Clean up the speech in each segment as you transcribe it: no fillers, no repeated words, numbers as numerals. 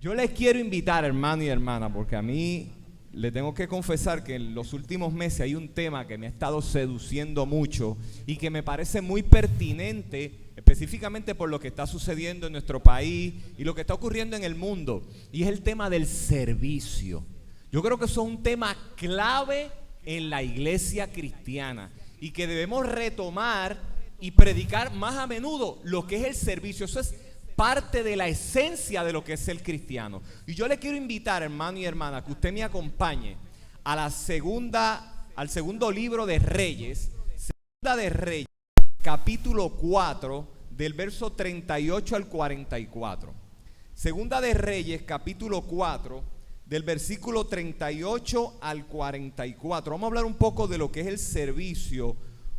Yo les quiero invitar, hermano y hermana, porque a mí le tengo que confesar que en los últimos meses hay un tema que me ha estado seduciendo mucho y que me parece muy pertinente, específicamente por lo que está sucediendo en nuestro país y lo que está ocurriendo en el mundo, y es el tema del servicio. Yo creo que eso es un tema clave en la iglesia cristiana y que debemos retomar y predicar más a menudo lo que es el servicio. Eso es parte de la esencia de lo que es el cristiano. Y yo le quiero invitar, hermano y hermana, que usted me acompañe a al segundo libro de Reyes, Segunda de Reyes, capítulo 4, del verso 38 al 44. Segunda de Reyes, capítulo 4, del versículo 38 al 44. Vamos a hablar un poco de lo que es el servicio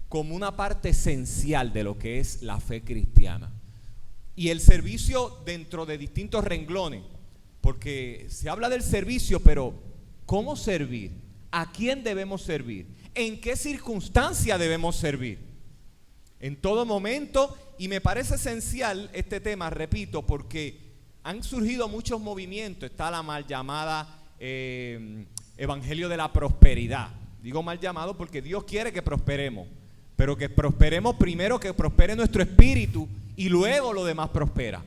como una parte esencial de lo que es la fe cristiana. Y el servicio dentro de distintos renglones, porque se habla del servicio, pero ¿cómo servir? ¿A quién debemos servir? ¿En qué circunstancia debemos servir? En todo momento. Y me parece esencial este tema, repito, porque han surgido muchos movimientos. Está la mal llamada evangelio de la prosperidad. Digo mal llamado porque Dios quiere que prosperemos, pero que prosperemos primero, que prospere nuestro espíritu, y luego lo demás prospera,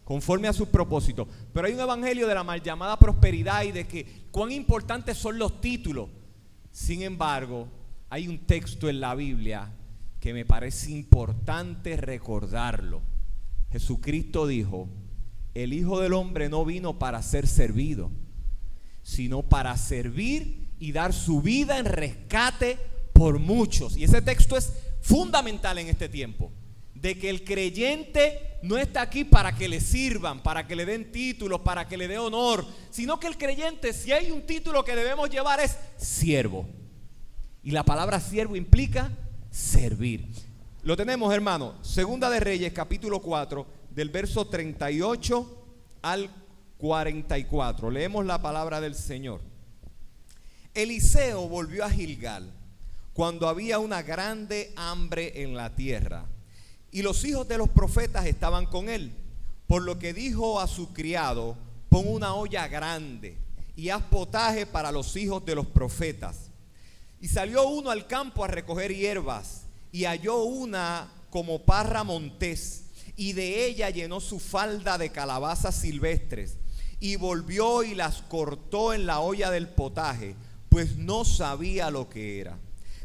conforme a sus propósitos. Pero hay un evangelio de la mal llamada prosperidad y de que cuán importantes son los títulos. Sin embargo, hay un texto en la Biblia que me parece importante recordarlo. Jesucristo dijo: el Hijo del Hombre no vino para ser servido, sino para servir y dar su vida en rescate por muchos. Y ese texto es fundamental en este tiempo, de que el creyente no está aquí para que le sirvan, para que le den títulos, para que le dé honor, sino que el creyente, si hay un título que debemos llevar, es siervo. Y la palabra siervo implica servir. Lo tenemos, hermano. Segunda de Reyes, capítulo 4, del verso 38 al 44. Leemos la palabra del Señor. Eliseo volvió a Gilgal cuando había una grande hambre en la tierra, y los hijos de los profetas estaban con él, por lo que dijo a su criado: pon una olla grande y haz potaje para los hijos de los profetas. Y salió uno al campo a recoger hierbas, y halló una como parra montés, y de ella llenó su falda de calabazas silvestres, y volvió y las cortó en la olla del potaje, pues no sabía lo que era.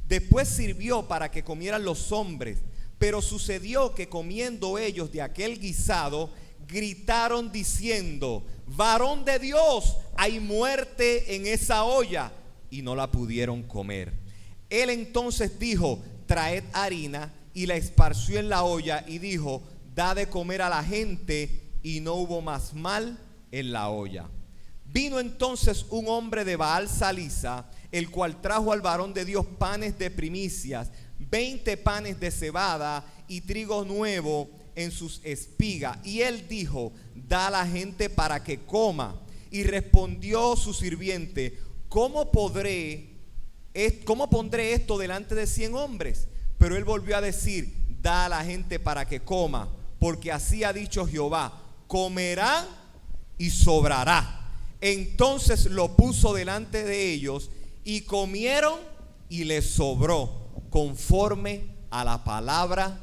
Después sirvió para que comieran los hombres, pero sucedió que comiendo ellos de aquel guisado, gritaron diciendo: varón de Dios, hay muerte en esa olla, y no la pudieron comer. Él entonces dijo: traed harina, y la esparció en la olla, y dijo: da de comer a la gente, y no hubo más mal en la olla. Vino entonces un hombre de Baal Salisa, el cual trajo al varón de Dios panes de primicias, 20 panes de cebada y trigo nuevo en sus espigas. Y él dijo: da a la gente para que coma. Y respondió su sirviente: ¿Cómo pondré esto delante de 100 hombres? Pero él volvió a decir: da a la gente para que coma, porque así ha dicho Jehová: comerán y sobrará. Entonces lo puso delante de ellos, y comieron y les sobró, conforme a la palabra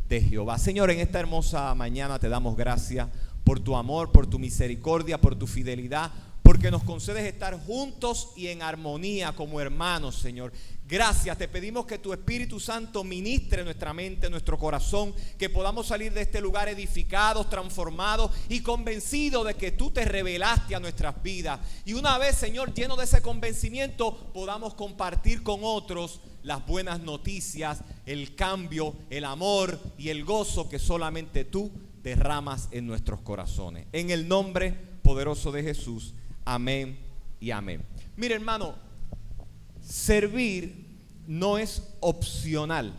de Jehová. Señor, en esta hermosa mañana te damos gracias por tu amor, por tu misericordia, por tu fidelidad, porque nos concedes estar juntos y en armonía como hermanos, Señor. Gracias, te pedimos que tu Espíritu Santo ministre nuestra mente, nuestro corazón, que podamos salir de este lugar edificados, transformados y convencidos de que tú te revelaste a nuestras vidas. Y una vez, Señor, lleno de ese convencimiento, podamos compartir con otros las buenas noticias, el cambio, el amor y el gozo que solamente tú derramas en nuestros corazones. En el nombre poderoso de Jesús, amén y amén. Mire, hermano, servir no es opcional.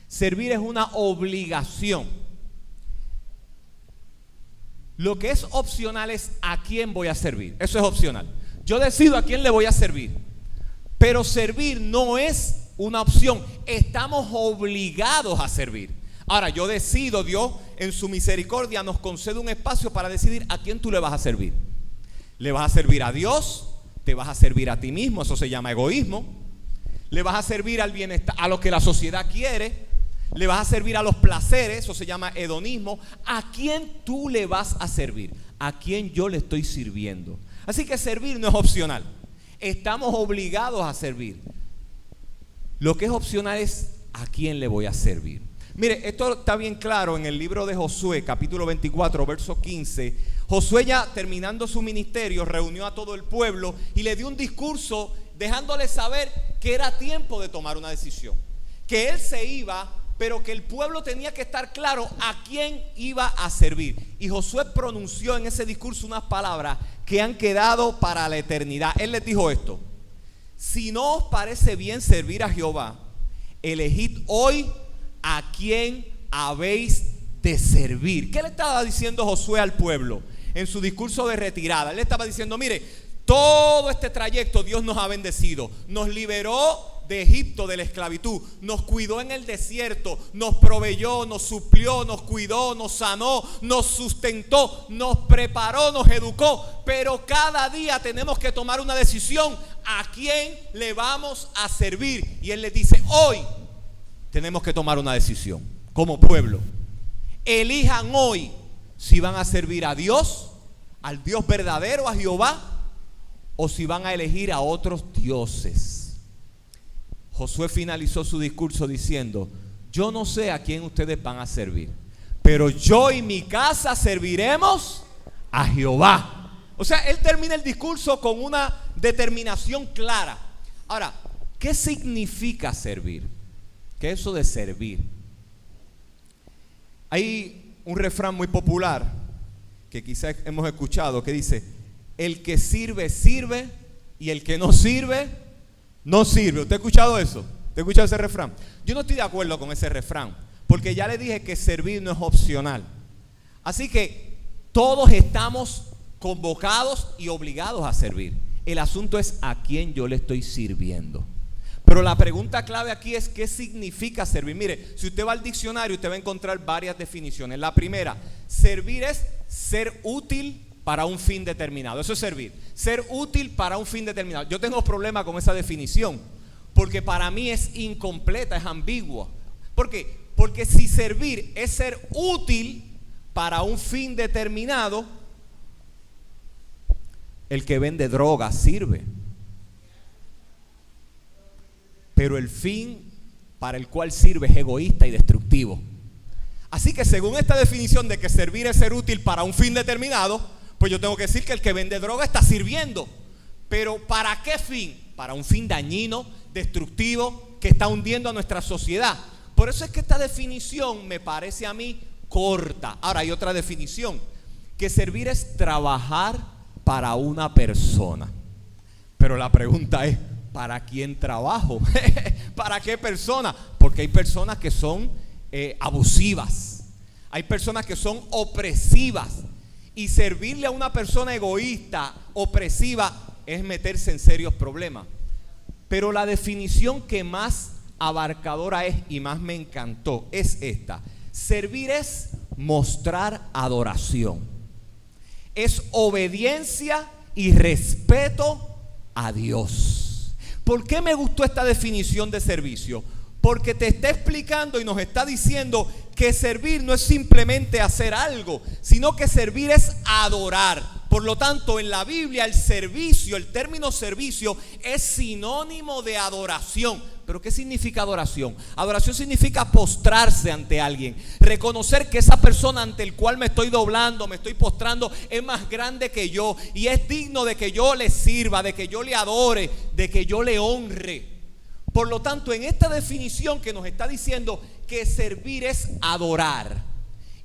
Servir es una obligación. Lo que es opcional es a quién voy a servir. Eso es opcional. Yo decido a quién le voy a servir. Pero servir no es una opción. Estamos obligados a servir. Ahora, yo decido, Dios en su misericordia nos concede un espacio para decidir a quién tú le vas a servir. Le vas a servir a Dios, te vas a servir a ti mismo, eso se llama egoísmo. Le vas a servir al bienestar, a lo que la sociedad quiere. Le vas a servir a los placeres, eso se llama hedonismo. ¿A quién tú le vas a servir? ¿A quién yo le estoy sirviendo? Así que servir no es opcional. Estamos obligados a servir. Lo que es opcional es a quién le voy a servir. Mire, esto está bien claro en el libro de Josué, capítulo 24, verso 15. Josué, ya terminando su ministerio, reunió a todo el pueblo y le dio un discurso dejándole saber que era tiempo de tomar una decisión. Que él se iba, pero que el pueblo tenía que estar claro a quién iba a servir. Y Josué pronunció en ese discurso unas palabras que han quedado para la eternidad. Él les dijo esto: si no os parece bien servir a Jehová, elegid hoy a quién habéis de servir. ¿Qué le estaba diciendo Josué al pueblo en su discurso de retirada? Él le estaba diciendo: mire, todo este trayecto Dios nos ha bendecido, nos liberó de Egipto, de la esclavitud, nos cuidó en el desierto, nos proveyó, nos suplió, nos cuidó, nos sanó, nos sustentó, nos preparó, nos educó. Pero cada día tenemos que tomar una decisión: ¿a quién le vamos a servir? Y él les dice: hoy tenemos que tomar una decisión como pueblo. Elijan hoy si van a servir a Dios, al Dios verdadero, a Jehová, o si van a elegir a otros dioses. Josué finalizó su discurso diciendo: yo no sé a quién ustedes van a servir, pero yo y mi casa serviremos a Jehová. O sea, él termina el discurso con una determinación clara. Ahora, ¿qué significa servir? ¿Qué es eso de servir? Hay un refrán muy popular que quizás hemos escuchado que dice: el que sirve, sirve, y el que no sirve, no sirve. ¿Usted ha escuchado eso? ¿Usted ha escuchado ese refrán? Yo no estoy de acuerdo con ese refrán, porque ya le dije que servir no es opcional. Así que todos estamos convocados y obligados a servir. El asunto es a quién yo le estoy sirviendo. Pero la pregunta clave aquí es: ¿qué significa servir? Mire, si usted va al diccionario, usted va a encontrar varias definiciones. La primera: servir es ser útil para un fin determinado. Eso es servir. Ser útil para un fin determinado. Yo tengo problema con esa definición, porque para mí es incompleta, es ambigua. ¿Por qué? Porque si servir es ser útil para un fin determinado, el que vende drogas sirve, pero el fin para el cual sirve es egoísta y destructivo. Así que según esta definición de que servir es ser útil para un fin determinado, pues yo tengo que decir que el que vende droga está sirviendo. Pero ¿para qué fin? Para un fin dañino, destructivo, que está hundiendo a nuestra sociedad. Por eso es que esta definición me parece a mí corta. Ahora hay otra definición: que servir es trabajar para una persona. Pero la pregunta es: ¿para quién trabajo? ¿Para qué persona? Porque hay personas que son abusivas, hay personas que son opresivas, y servirle a una persona egoísta, opresiva, es meterse en serios problemas. Pero la definición que más abarcadora es y más me encantó es esta: servir es mostrar adoración, es obediencia y respeto a Dios. ¿Por qué me gustó esta definición de servicio? Porque te está explicando y nos está diciendo que servir no es simplemente hacer algo, sino que servir es adorar. Por lo tanto, en la Biblia el servicio, el término servicio es sinónimo de adoración. ¿Pero qué significa adoración? Adoración significa postrarse ante alguien, reconocer que esa persona ante el cual me estoy doblando, me estoy postrando, es más grande que yo y es digno de que yo le sirva, de que yo le adore, de que yo le honre. Por lo tanto, en esta definición que nos está diciendo que servir es adorar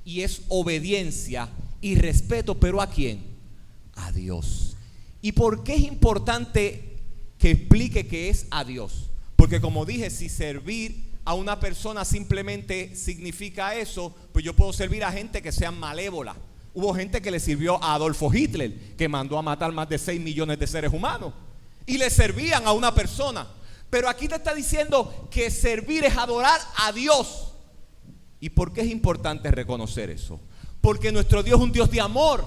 y es obediencia y respeto, ¿pero a quién? A Dios. ¿Y por qué es importante que explique que es a Dios? Porque como dije, si servir a una persona simplemente significa eso, pues yo puedo servir a gente que sean malévola. Hubo gente que le sirvió a Adolfo Hitler, que mandó a matar más de 6 millones de seres humanos, y le servían a una persona. Pero aquí te está diciendo que servir es adorar a Dios. ¿Y por qué es importante reconocer eso? Porque nuestro Dios es un Dios de amor.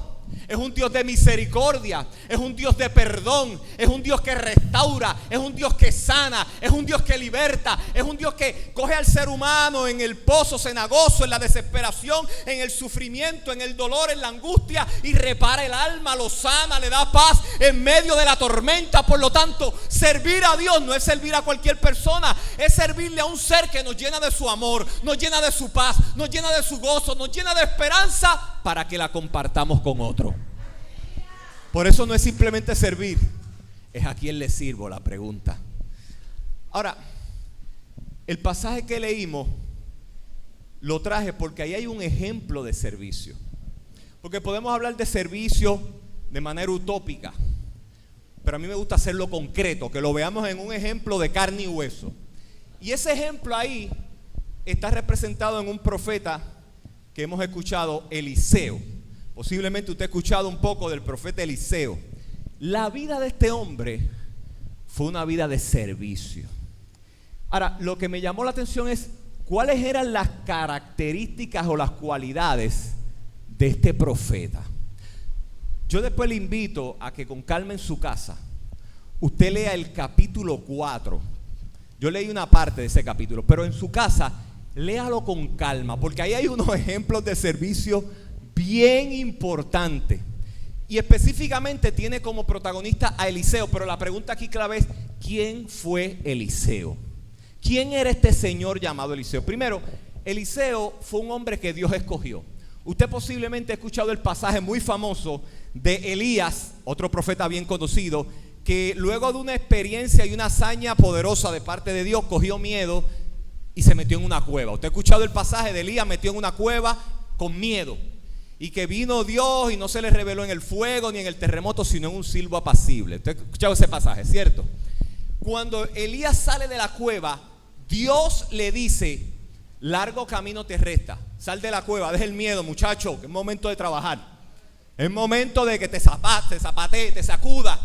es un Dios de misericordia, es un Dios de perdón, es un Dios que restaura, es un Dios que sana, es un Dios que liberta, es un Dios que coge al ser humano en el pozo cenagoso, en la desesperación, en el sufrimiento, en el dolor, en la angustia, y repara el alma, lo sana, le da paz en medio de la tormenta. Por lo tanto, servir a Dios no es servir a cualquier persona, es servirle a un ser que nos llena de su amor, nos llena de su paz, nos llena de su gozo, nos llena de esperanza, para que la compartamos con otro. Por eso no es simplemente servir, es a quién le sirvo la pregunta. Ahora, el pasaje que leímos lo traje porque ahí hay un ejemplo de servicio. Porque podemos hablar de servicio de manera utópica, pero a mí me gusta hacerlo concreto, que lo veamos en un ejemplo de carne y hueso. Y ese ejemplo ahí está representado en un profeta que hemos escuchado, Eliseo. Posiblemente usted ha escuchado un poco del profeta Eliseo. La vida de este hombre fue una vida de servicio. Ahora, lo que me llamó la atención es cuáles eran las características o las cualidades de este profeta. Yo después le invito a que con calma en su casa usted lea el capítulo 4. Yo leí una parte de ese capítulo, pero en su casa léalo con calma, porque ahí hay unos ejemplos de servicio bien importantes. Y específicamente tiene como protagonista a Eliseo, pero la pregunta aquí clave es: ¿quién fue Eliseo? ¿Quién era este señor llamado Eliseo? Primero, Eliseo fue un hombre que Dios escogió. Usted posiblemente ha escuchado el pasaje muy famoso de Elías, otro profeta bien conocido, que luego de una experiencia y una hazaña poderosa de parte de Dios, cogió miedo y se metió en una cueva. Usted ha escuchado el pasaje de Elías metido en una cueva con miedo, y que vino Dios y no se le reveló en el fuego ni en el terremoto, sino en un silbo apacible. Usted ha escuchado ese pasaje, ¿cierto? Cuando Elías sale de la cueva, Dios le dice: largo camino te resta, sal de la cueva, deja el miedo, muchacho, que es momento de trabajar, es momento de que te zapatee, te sacuda,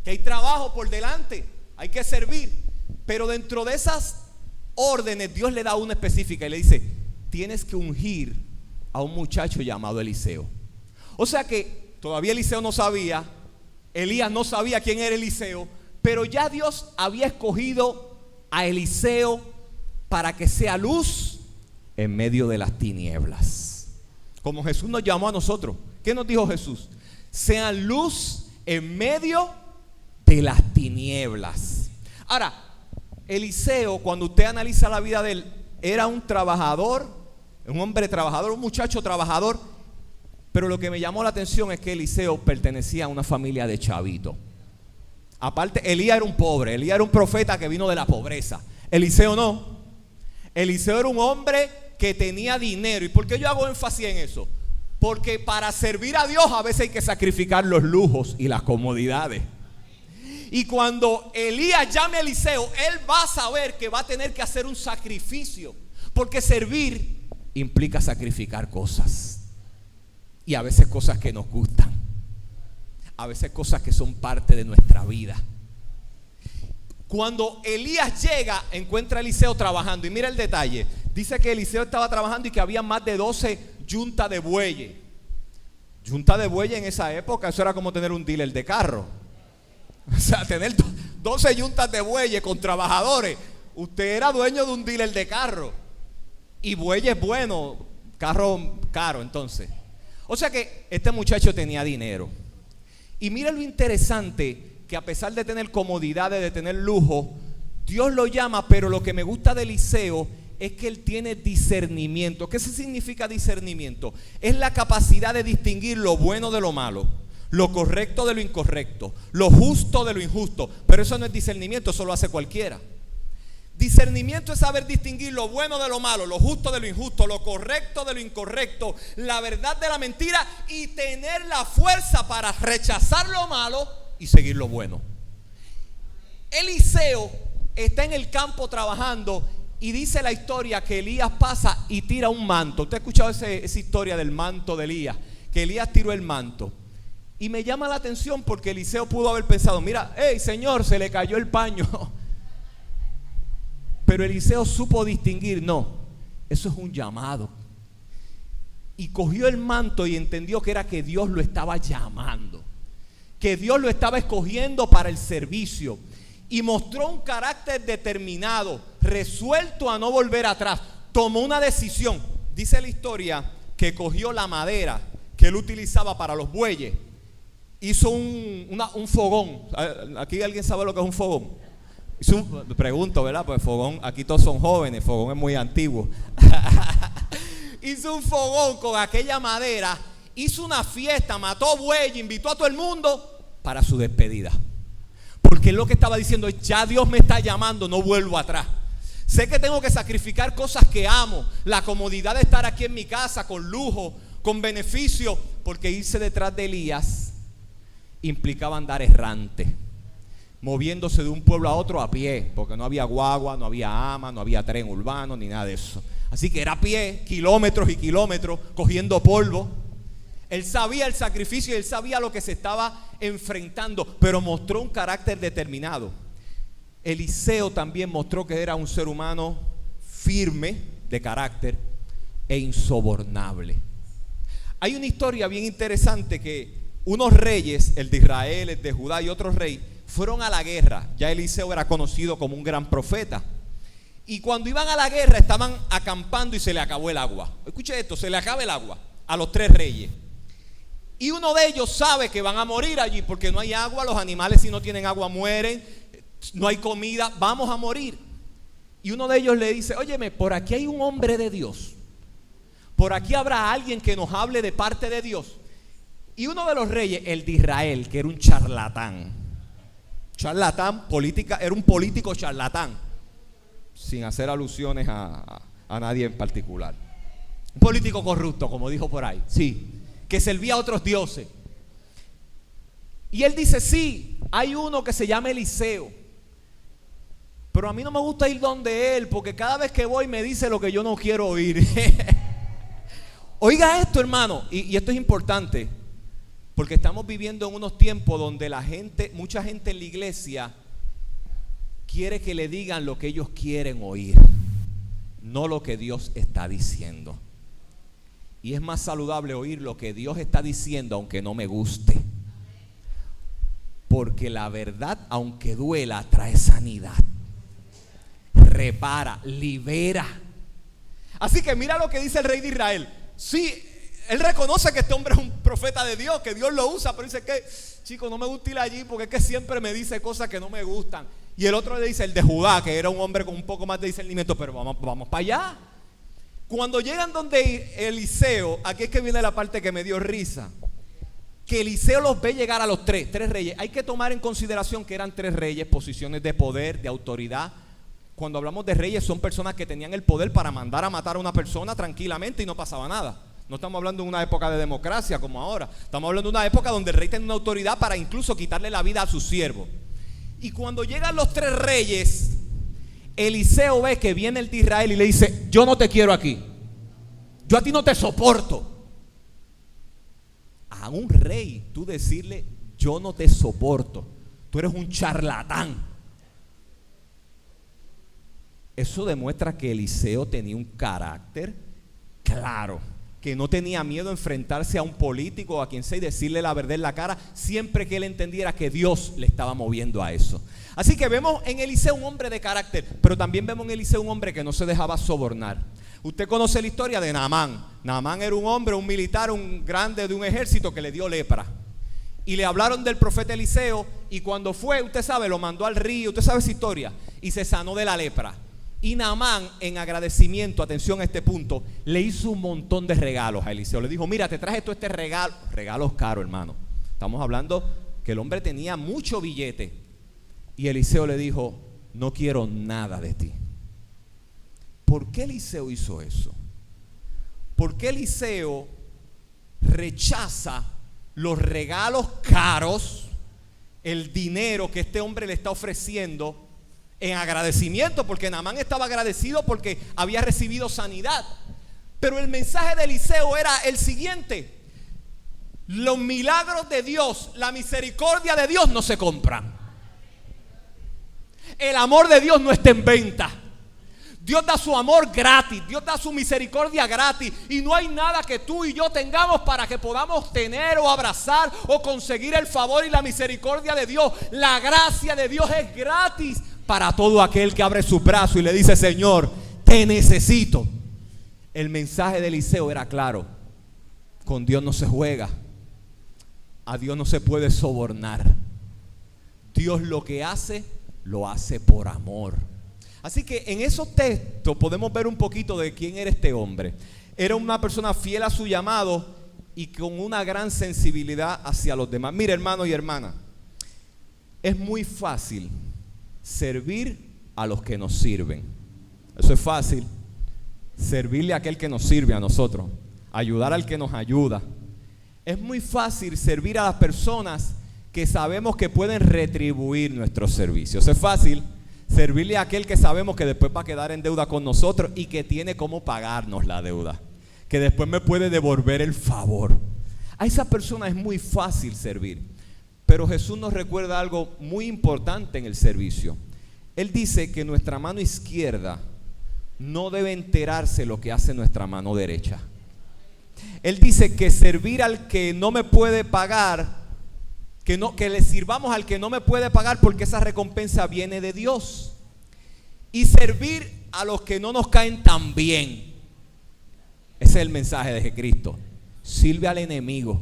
que hay trabajo por delante, hay que servir. Pero dentro de esas órdenes, Dios le da una específica y le dice: tienes que ungir a un muchacho llamado Eliseo. O sea que todavía Eliseo no sabía, Elías no sabía quién era Eliseo, pero ya Dios había escogido a Eliseo para que sea luz en medio de las tinieblas. Como Jesús nos llamó a nosotros. ¿Qué nos dijo Jesús? Sean luz en medio de las tinieblas. Ahora, Eliseo, cuando usted analiza la vida de él, era un trabajador, un hombre trabajador, un muchacho trabajador. Pero lo que me llamó la atención es que Eliseo pertenecía a una familia de chavitos. Aparte, Elías era un pobre, Elías era un profeta que vino de la pobreza. Eliseo no. Eliseo era un hombre que tenía dinero. ¿Y por qué yo hago énfasis en eso? Porque para servir a Dios a veces hay que sacrificar los lujos y las comodidades. Y cuando Elías llame a Eliseo, él va a saber que va a tener que hacer un sacrificio, porque servir implica sacrificar cosas, y a veces cosas que nos gustan, a veces cosas que son parte de nuestra vida. Cuando Elías llega, encuentra a Eliseo trabajando, y mira el detalle, dice que Eliseo estaba trabajando y que había más de 12 yuntas de bueyes. Yunta de bueyes en esa época, eso era como tener un dealer de carro. O sea, tener 12 yuntas de bueyes con trabajadores. Usted era dueño de un dealer de carro. Y bueyes buenos, carro caro entonces. O sea que este muchacho tenía dinero. Y mira lo interesante, que a pesar de tener comodidades, de tener lujo, Dios lo llama. Pero lo que me gusta de Eliseo es que él tiene discernimiento. ¿Qué significa discernimiento? Es la capacidad de distinguir lo bueno de lo malo, lo correcto de lo incorrecto, lo justo de lo injusto. Pero eso no es discernimiento, eso lo hace cualquiera. Discernimiento es saber distinguir lo bueno de lo malo, lo justo de lo injusto, lo correcto de lo incorrecto, la verdad de la mentira, y tener la fuerza para rechazar lo malo y seguir lo bueno. Eliseo está en el campo trabajando, y dice la historia que Elías pasa y tira un manto. ¿Usted ha escuchado esa historia del manto de Elías? Que Elías tiró el manto. Y me llama la atención porque Eliseo pudo haber pensado: mira, hey Señor, se le cayó el paño. Pero Eliseo supo distinguir: no, eso es un llamado. y cogió el manto y entendió que era que Dios lo estaba llamando, que Dios lo estaba escogiendo para el servicio, y mostró un carácter determinado, resuelto a no volver atrás. Tomó una decisión. Dice la historia que cogió la madera que él utilizaba para los bueyes, hizo un fogón. ¿Aquí alguien sabe lo que es un fogón? Pregunto, ¿verdad? Pues fogón, aquí todos son jóvenes, fogón es muy antiguo. Hizo un fogón con aquella madera, hizo una fiesta, mató bueyes, invitó a todo el mundo para su despedida. Porque él lo que estaba diciendo es: ya Dios me está llamando, no vuelvo atrás. Sé que tengo que sacrificar cosas que amo, la comodidad de estar aquí en mi casa con lujo, con beneficio, porque irse detrás de Elías implicaba andar errante, moviéndose de un pueblo a otro a pie, porque no había guagua, no había ama, no había tren urbano, ni nada de eso. Así que era a pie, kilómetros y kilómetros, cogiendo polvo. Él sabía el sacrificio y él sabía lo que se estaba enfrentando, pero mostró un carácter determinado. Eliseo también mostró que era un ser humano firme de carácter e insobornable. Hay una historia bien interesante que unos reyes, el de Israel, el de Judá y otros reyes, fueron a la guerra. Ya Eliseo era conocido como un gran profeta. Y cuando iban a la guerra estaban acampando y se le acabó el agua. Escuche esto, se le acaba el agua a los 3 reyes. Y uno de ellos sabe que van a morir allí porque no hay agua, los animales si no tienen agua mueren, no hay comida, vamos a morir. Y uno de ellos le dice: óyeme, por aquí hay un hombre de Dios, por aquí habrá alguien que nos hable de parte de Dios. Y uno de los reyes, el de Israel, que era un charlatán, política, era un político charlatán, sin hacer alusiones a nadie en particular, un político corrupto, como dijo por ahí, sí, que servía a otros dioses. Y él dice: sí, hay uno que se llama Eliseo, pero a mí no me gusta ir donde él, porque cada vez que voy me dice lo que yo no quiero oír. Oiga esto, hermano, y esto es importante, porque estamos viviendo en unos tiempos donde mucha gente en la iglesia quiere que le digan lo que ellos quieren oír, no lo que Dios está diciendo. Y es más saludable oír lo que Dios está diciendo aunque no me guste, porque la verdad, aunque duela, trae sanidad, repara, libera. Así que mira lo que dice el rey de Israel. Sí, él reconoce que este hombre es un profeta de Dios, que Dios lo usa, pero dice que, chico, no me gusta ir allí porque es que siempre me dice cosas que no me gustan. Y el otro le dice, el de Judá, que era un hombre con un poco más de discernimiento, pero vamos para allá. Cuando llegan donde Eliseo, aquí es que viene la parte que me dio risa, que Eliseo los ve llegar a los tres reyes. Hay que tomar en consideración que eran 3 reyes, posiciones de poder, de autoridad. Cuando hablamos de reyes, son personas que tenían el poder para mandar a matar a una persona tranquilamente y no pasaba nada. No estamos hablando de una época de democracia como ahora. Estamos hablando de una época donde el rey tenía una autoridad para incluso quitarle la vida a su siervo. Y cuando llegan los 3 reyes, Eliseo ve que viene el de Israel y le dice: yo no te quiero aquí, yo a ti no te soporto. A un rey tú decirle: yo no te soporto, tú eres un charlatán. Eso demuestra que Eliseo tenía un carácter claro, que no tenía miedo a enfrentarse a un político o a quien sea y decirle la verdad en la cara, siempre que él entendiera que Dios le estaba moviendo a eso. Así que vemos en Eliseo un hombre de carácter, pero también vemos en Eliseo un hombre que no se dejaba sobornar. Usted conoce la historia de Naamán. Naamán era un hombre, un militar, un grande de un ejército que le dio lepra. Y le hablaron del profeta Eliseo, y cuando fue, usted sabe, lo mandó al río, usted sabe esa historia, y se sanó de la lepra. Y Naamán, en agradecimiento, atención a este punto, le hizo un montón de regalos a Eliseo. Le dijo: mira, te traje todo este regalo. Regalos caros, hermano. Estamos hablando que el hombre tenía mucho billete. Y Eliseo le dijo: no quiero nada de ti. ¿Por qué Eliseo hizo eso? ¿Por qué Eliseo rechaza los regalos caros, el dinero que este hombre le está ofreciendo en agradecimiento? Porque Naamán estaba agradecido porque había recibido sanidad. Pero el mensaje de Eliseo era el siguiente: los milagros de Dios, la misericordia de Dios no se compran. El amor de Dios no está en venta. Dios da su amor gratis, Dios da su misericordia gratis, y no hay nada que tú y yo tengamos para que podamos tener o abrazar o conseguir el favor y la misericordia de Dios. La gracia de Dios es gratis para todo aquel que abre su brazo y le dice: Señor, te necesito. El mensaje de Eliseo era claro: con Dios no se juega, a Dios no se puede sobornar. Dios lo que hace, lo hace por amor. Así que en esos textos podemos ver un poquito de quién era este hombre. Era una persona fiel a su llamado y con una gran sensibilidad hacia los demás. Mire, hermano y hermana, es muy fácil servir a los que nos sirven. Eso es fácil. Servirle a aquel que nos sirve a nosotros, ayudar al que nos ayuda. Es muy fácil servir a las personas que sabemos que pueden retribuir nuestros servicios. Es fácil servirle a aquel que sabemos que después va a quedar en deuda con nosotros y que tiene cómo pagarnos la deuda, que después me puede devolver el favor. A esa persona es muy fácil servir. Pero Jesús nos recuerda algo muy importante en el servicio. Él dice que nuestra mano izquierda no debe enterarse lo que hace nuestra mano derecha. Él dice que servir al que no me puede pagar, que le sirvamos al que no me puede pagar, porque esa recompensa viene de Dios. Y servir a los que no nos caen tan bien. Ese es el mensaje de Cristo. Sirve al enemigo,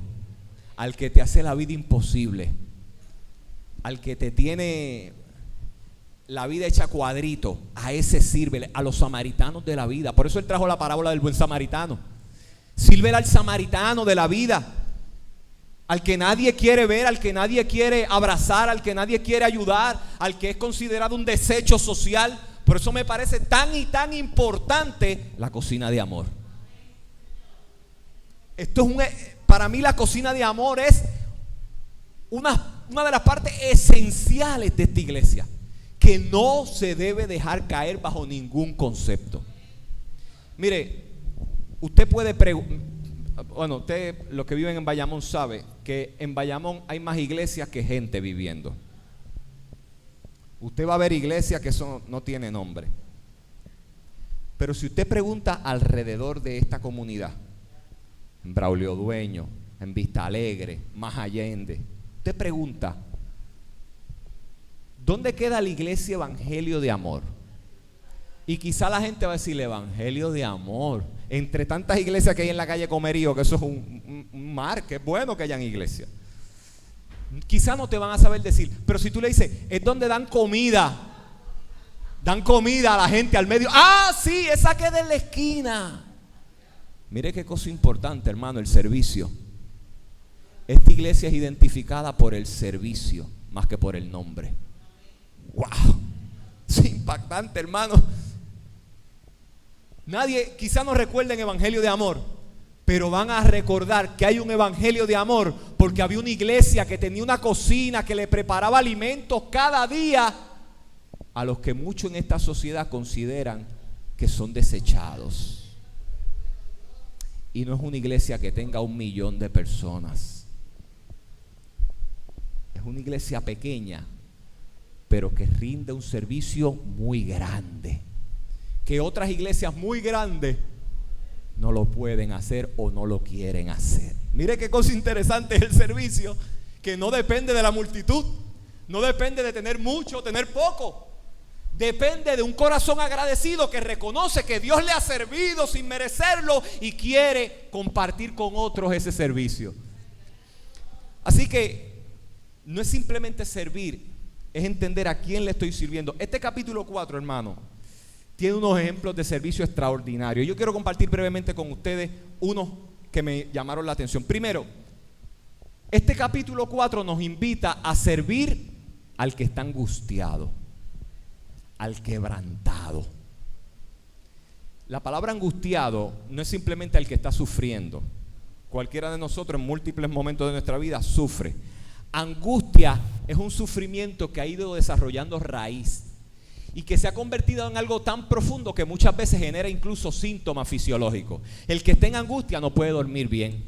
al que te hace la vida imposible, al que te tiene la vida hecha cuadrito. A ese sírvele, a los samaritanos de la vida. Por eso él trajo la parábola del buen samaritano. Sírvele al samaritano de la vida, al que nadie quiere ver, al que nadie quiere abrazar, al que nadie quiere ayudar, al que es considerado un desecho social. Por eso me parece tan y tan importante la cocina de amor. Para mí la cocina de amor es una de las partes esenciales de esta iglesia, que no se debe dejar caer bajo ningún concepto. Mire, usted puede bueno, usted, los que viven en Bayamón, sabe que en Bayamón hay más iglesias que gente viviendo. Usted va a ver iglesias que eso no tiene nombre. Pero si usted pregunta alrededor de esta comunidad, en Braulio Dueño, en Vista Alegre, Más Allende, usted pregunta: ¿dónde queda la iglesia Evangelio de Amor? Y quizá la gente va a decir: Evangelio de Amor, entre tantas iglesias que hay en la calle Comerío, que eso es un mar, que es bueno que hayan iglesias. Quizá no te van a saber decir, pero si tú le dices: es donde dan comida a la gente al medio. Ah, sí, esa queda en la esquina. Mire qué cosa importante, hermano, el servicio. Esta iglesia es identificada por el servicio más que por el nombre. ¡Wow! Es impactante, hermano. Nadie quizá no recuerde en Evangelio de Amor, pero van a recordar que hay un Evangelio de Amor porque había una iglesia que tenía una cocina que le preparaba alimentos cada día a los que muchos en esta sociedad consideran que son desechados. Y no es una iglesia que tenga 1 millón de personas. Es una iglesia pequeña, pero que rinde un servicio muy grande, que otras iglesias muy grandes no lo pueden hacer o no lo quieren hacer. Mire qué cosa interesante es el servicio, que no depende de la multitud, no depende de tener mucho o tener poco. Depende de un corazón agradecido que reconoce que Dios le ha servido sin merecerlo y quiere compartir con otros ese servicio. Así que no es simplemente servir, es entender a quién le estoy sirviendo. Este capítulo 4, hermano, tiene unos ejemplos de servicio extraordinarios. Yo quiero compartir brevemente con ustedes unos que me llamaron la atención. Primero, este capítulo 4 nos invita a servir al que está angustiado, al quebrantado. La palabra angustiado no es simplemente al que está sufriendo. Cualquiera de nosotros en múltiples momentos de nuestra vida sufre. Angustia es un sufrimiento que ha ido desarrollando raíz y que se ha convertido en algo tan profundo que muchas veces genera incluso síntomas fisiológicos. El que está en angustia no puede dormir bien.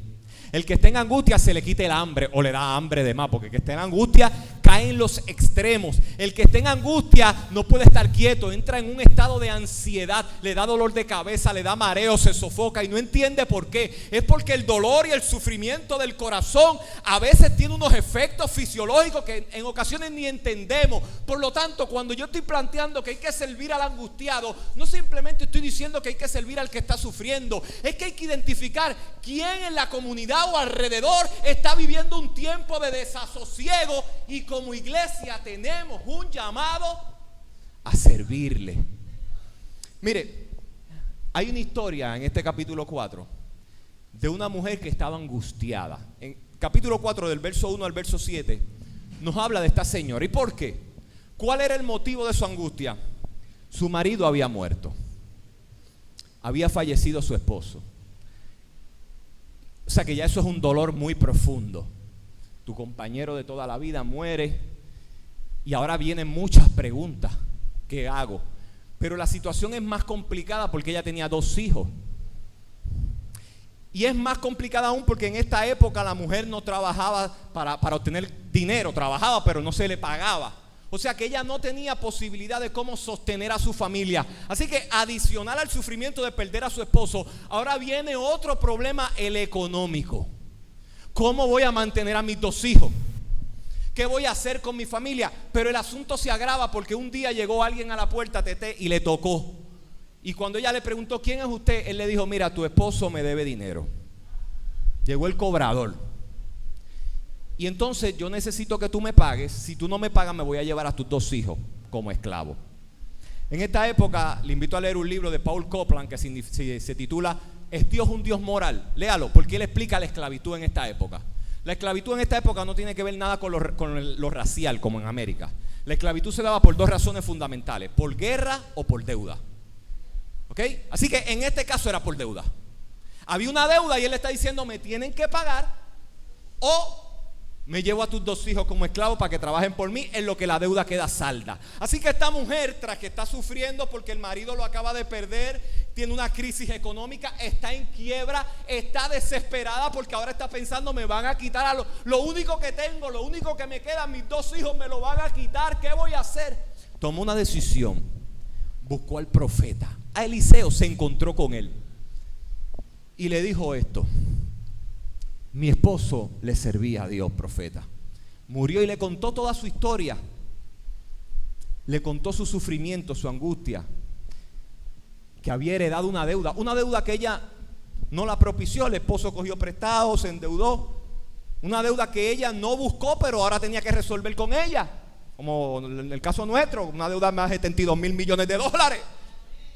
El que está en angustia se le quita el hambre o le da hambre de más, porque el que está en angustia cae en los extremos. El que está en angustia no puede estar quieto, entra en un estado de ansiedad, le da dolor de cabeza, le da mareo, se sofoca y no entiende por qué. Es porque el dolor y el sufrimiento del corazón a veces tiene unos efectos fisiológicos que en ocasiones ni entendemos. Por lo tanto, cuando yo estoy planteando que hay que servir al angustiado, no simplemente estoy diciendo que hay que servir al que está sufriendo, es que hay que identificar quién en la comunidad o alrededor está viviendo un tiempo de desasosiego, y como iglesia tenemos un llamado a servirle. Mire, hay una historia en este capítulo 4 de una mujer que estaba angustiada. En capítulo 4 del verso 1 al verso 7 nos habla de esta señora. ¿Y por qué? ¿Cuál era el motivo de su angustia? Su marido había muerto, había fallecido su esposo. O sea que ya eso es un dolor muy profundo. Tu compañero de toda la vida muere y ahora vienen muchas preguntas. ¿Qué hago? Pero la situación es más complicada porque ella tenía 2 hijos. Y es más complicada aún porque en esta época la mujer no trabajaba para obtener dinero. Trabajaba pero no se le pagaba. O sea que ella no tenía posibilidad de cómo sostener a su familia. Así que adicional al sufrimiento de perder a su esposo, ahora viene otro problema, el económico. ¿Cómo voy a mantener a mis 2 hijos? ¿Qué voy a hacer con mi familia? Pero el asunto se agrava porque un día llegó alguien a la puerta, Tete, y le tocó. Y cuando ella le preguntó, ¿quién es usted? Él le dijo, mira, tu esposo me debe dinero. Llegó el cobrador. Y entonces yo necesito que tú me pagues. Si tú no me pagas, me voy a llevar a tus 2 hijos como esclavo. En esta época le invito a leer un libro de Paul Copeland que se titula ¿Es Dios un Dios moral? Léalo, porque él explica la esclavitud en esta época. La esclavitud en esta época no tiene que ver nada con lo racial como en América. La esclavitud se daba por 2 razones fundamentales: por guerra o por deuda. ¿Ok? Así que en este caso era por deuda. Había una deuda y él le está diciendo, me tienen que pagar o me llevo a tus 2 hijos como esclavos para que trabajen por mí, en lo que la deuda queda salda. Así que esta mujer, tras que está sufriendo porque el marido lo acaba de perder, tiene una crisis económica, está en quiebra, está desesperada porque ahora está pensando, me van a quitar a lo único que tengo, lo único que me queda, mis 2 hijos me lo van a quitar, ¿qué voy a hacer? Tomó una decisión, buscó al profeta, a Eliseo, se encontró con él y le dijo esto: mi esposo le servía a Dios, profeta. Murió y le contó toda su historia. Le contó su sufrimiento, su angustia, que había heredado una deuda que ella no la propició. El esposo cogió prestado, se endeudó. Una deuda que ella no buscó, pero ahora tenía que resolver con ella. Como en el caso nuestro, una deuda de más de $72 mil millones.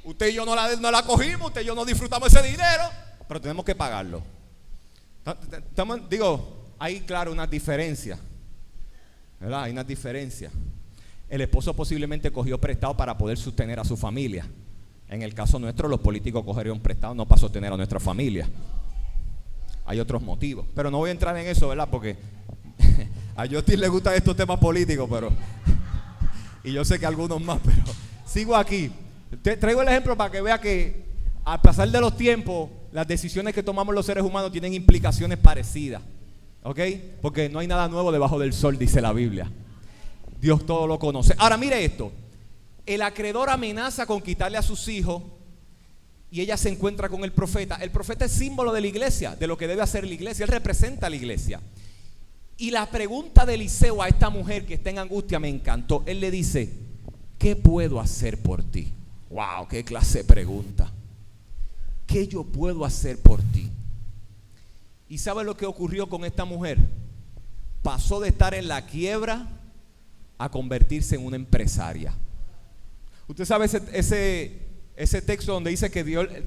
Usted y yo no la cogimos, usted y yo no disfrutamos ese dinero, pero tenemos que pagarlo. Hay claro unas diferencias, ¿verdad? Hay unas diferencias. El esposo posiblemente cogió prestado para poder sostener a su familia. En el caso nuestro, los políticos cogieron prestado no para sostener a nuestra familia. Hay otros motivos, pero no voy a entrar en eso, ¿verdad? Porque a Justin le gustan estos temas políticos, pero y yo sé que algunos más, pero sigo aquí. Traigo el ejemplo para que vea que al pasar de los tiempos, las decisiones que tomamos los seres humanos tienen implicaciones parecidas, ¿ok? Porque no hay nada nuevo debajo del sol, dice la Biblia. Dios todo lo conoce. Ahora mire esto: el acreedor amenaza con quitarle a sus hijos y ella se encuentra con el profeta. El profeta es símbolo de la iglesia, de lo que debe hacer la iglesia. Él representa a la iglesia. Y la pregunta de Eliseo a esta mujer que está en angustia me encantó. Él le dice, ¿qué puedo hacer por ti? Wow, qué clase de pregunta. ¿Qué yo puedo hacer por ti? ¿Y sabe lo que ocurrió con esta mujer? Pasó de estar en la quiebra a convertirse en una empresaria. Usted sabe ese texto donde dice que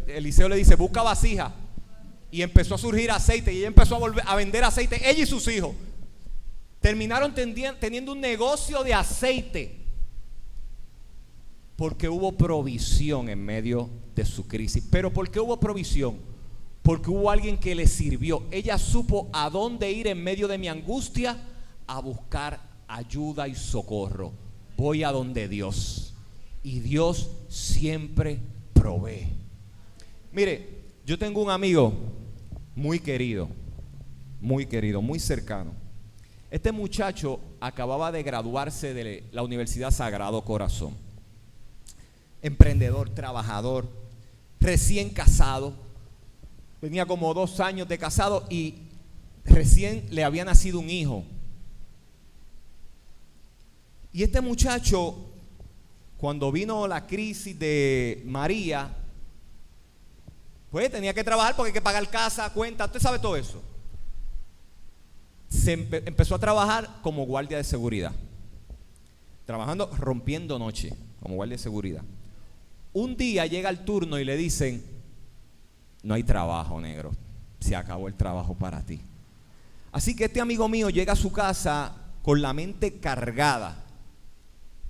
Eliseo le dice, busca vasija, y empezó a surgir aceite, y ella empezó a vender aceite, ella y sus hijos. Terminaron teniendo un negocio de aceite, porque hubo provisión en medio de su crisis. ¿Pero por qué hubo provisión? Porque hubo alguien que le sirvió. Ella supo a dónde ir en medio de mi angustia a buscar ayuda y socorro. Voy a donde Dios, y Dios siempre provee. Mire, yo tengo un amigo muy querido muy querido, muy cercano. Este muchacho acababa de graduarse de la Universidad Sagrado Corazón. Emprendedor, trabajador, recién casado. Tenía como 2 años de casado y recién le había nacido un hijo. Y este muchacho, cuando vino la crisis de María, pues tenía que trabajar porque hay que pagar casa, cuenta, usted sabe todo eso. Empezó a trabajar como guardia de seguridad, trabajando, rompiendo noche, como guardia de seguridad. Un día llega el turno y le dicen: no hay trabajo, negro, se acabó el trabajo para ti. Así que este amigo mío llega a su casa con la mente cargada.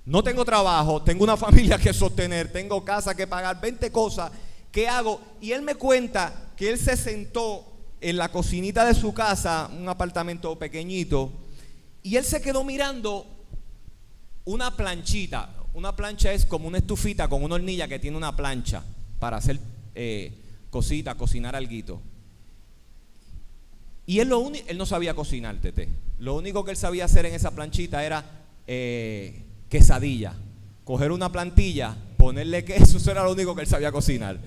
No tengo trabajo, tengo una familia que sostener, tengo casa que pagar, 20 cosas. ¿Qué hago? Y él me cuenta que él se sentó en la cocinita de su casa, un apartamento pequeñito, y él se quedó mirando una planchita. Una plancha es como una estufita con una hornilla que tiene una plancha para hacer cositas, cocinar alguito. Y él no sabía cocinar, Tete. Lo único que él sabía hacer en esa planchita era quesadilla. Coger una plantilla, ponerle queso, eso era lo único que él sabía cocinar.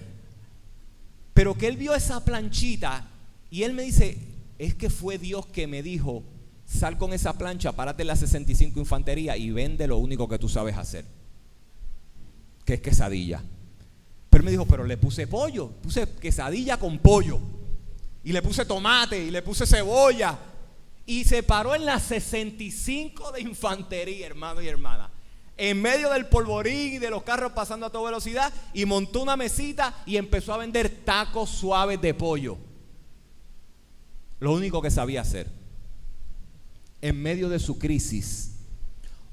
Pero que él vio esa planchita y él me dice: es que fue Dios que me dijo: sal con esa plancha, párate en la 65 Infantería y vende lo único que tú sabes hacer, que es quesadilla. Pero él me dijo: pero le puse pollo, puse quesadilla con pollo, y le puse tomate, y le puse cebolla, y se paró en la 65 de Infantería, hermano y hermana, en medio del polvorín y de los carros pasando a toda velocidad, y montó una mesita y empezó a vender tacos suaves de pollo. Lo único que sabía hacer. En medio de su crisis,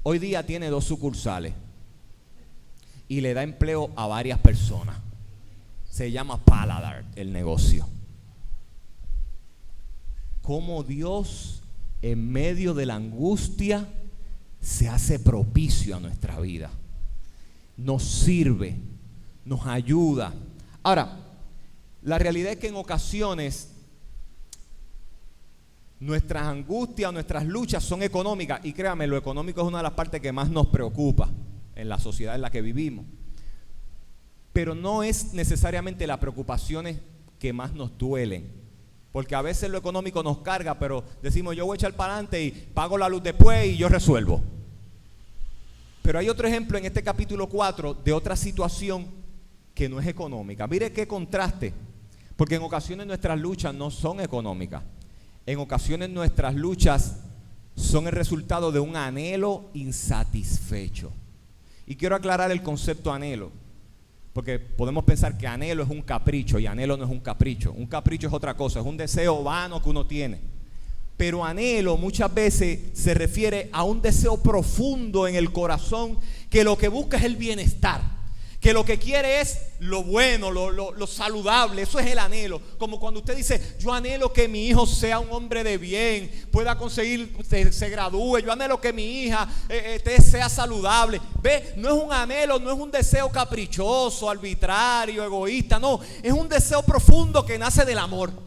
hoy día tiene 2 sucursales y le da empleo a varias personas. Se llama Paladar el negocio. Cómo Dios, en medio de la angustia, se hace propicio a nuestra vida, nos sirve, nos ayuda. Ahora, la realidad es que en ocasiones nuestras angustias, nuestras luchas son económicas, y créame, lo económico es una de las partes que más nos preocupa en la sociedad en la que vivimos, pero no es necesariamente las preocupaciones que más nos duelen, porque a veces lo económico nos carga, pero decimos: yo voy a echar para adelante y pago la luz después y yo resuelvo. Pero hay otro ejemplo en este capítulo 4 de otra situación que no es económica. Mire qué contraste, porque en ocasiones nuestras luchas no son económicas. En ocasiones nuestras luchas son el resultado de un anhelo insatisfecho. Y quiero aclarar el concepto anhelo, porque podemos pensar que anhelo es un capricho, y anhelo no es un capricho. Un capricho es otra cosa, es un deseo vano que uno tiene. Pero anhelo muchas veces se refiere a un deseo profundo en el corazón, que lo que busca es el bienestar, que lo que quiere es lo bueno, lo saludable. Eso es el anhelo. Como cuando usted dice: yo anhelo que mi hijo sea un hombre de bien, pueda conseguir, se gradúe. Yo anhelo que mi hija sea saludable. Ve, no es un anhelo, no es un deseo caprichoso, arbitrario, egoísta. No, es un deseo profundo que nace del amor.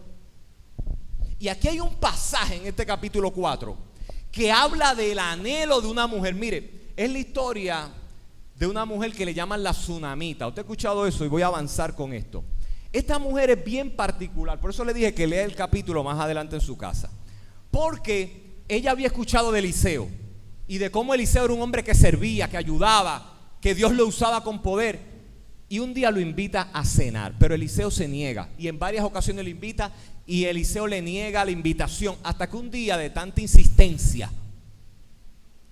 Y aquí hay un pasaje en este capítulo 4 que habla del anhelo de una mujer. Mire, es la historia de una mujer que le llaman la Tsunamita. Usted ha escuchado eso, y voy a avanzar con esto. Esta mujer es bien particular, por eso le dije que lea el capítulo más adelante en su casa, porque ella había escuchado de Eliseo y de cómo Eliseo era un hombre que servía, que ayudaba, que Dios lo usaba con poder. Y un día lo invita a cenar, pero Eliseo se niega, y en varias ocasiones lo invita y Eliseo le niega la invitación, hasta que un día, de tanta insistencia,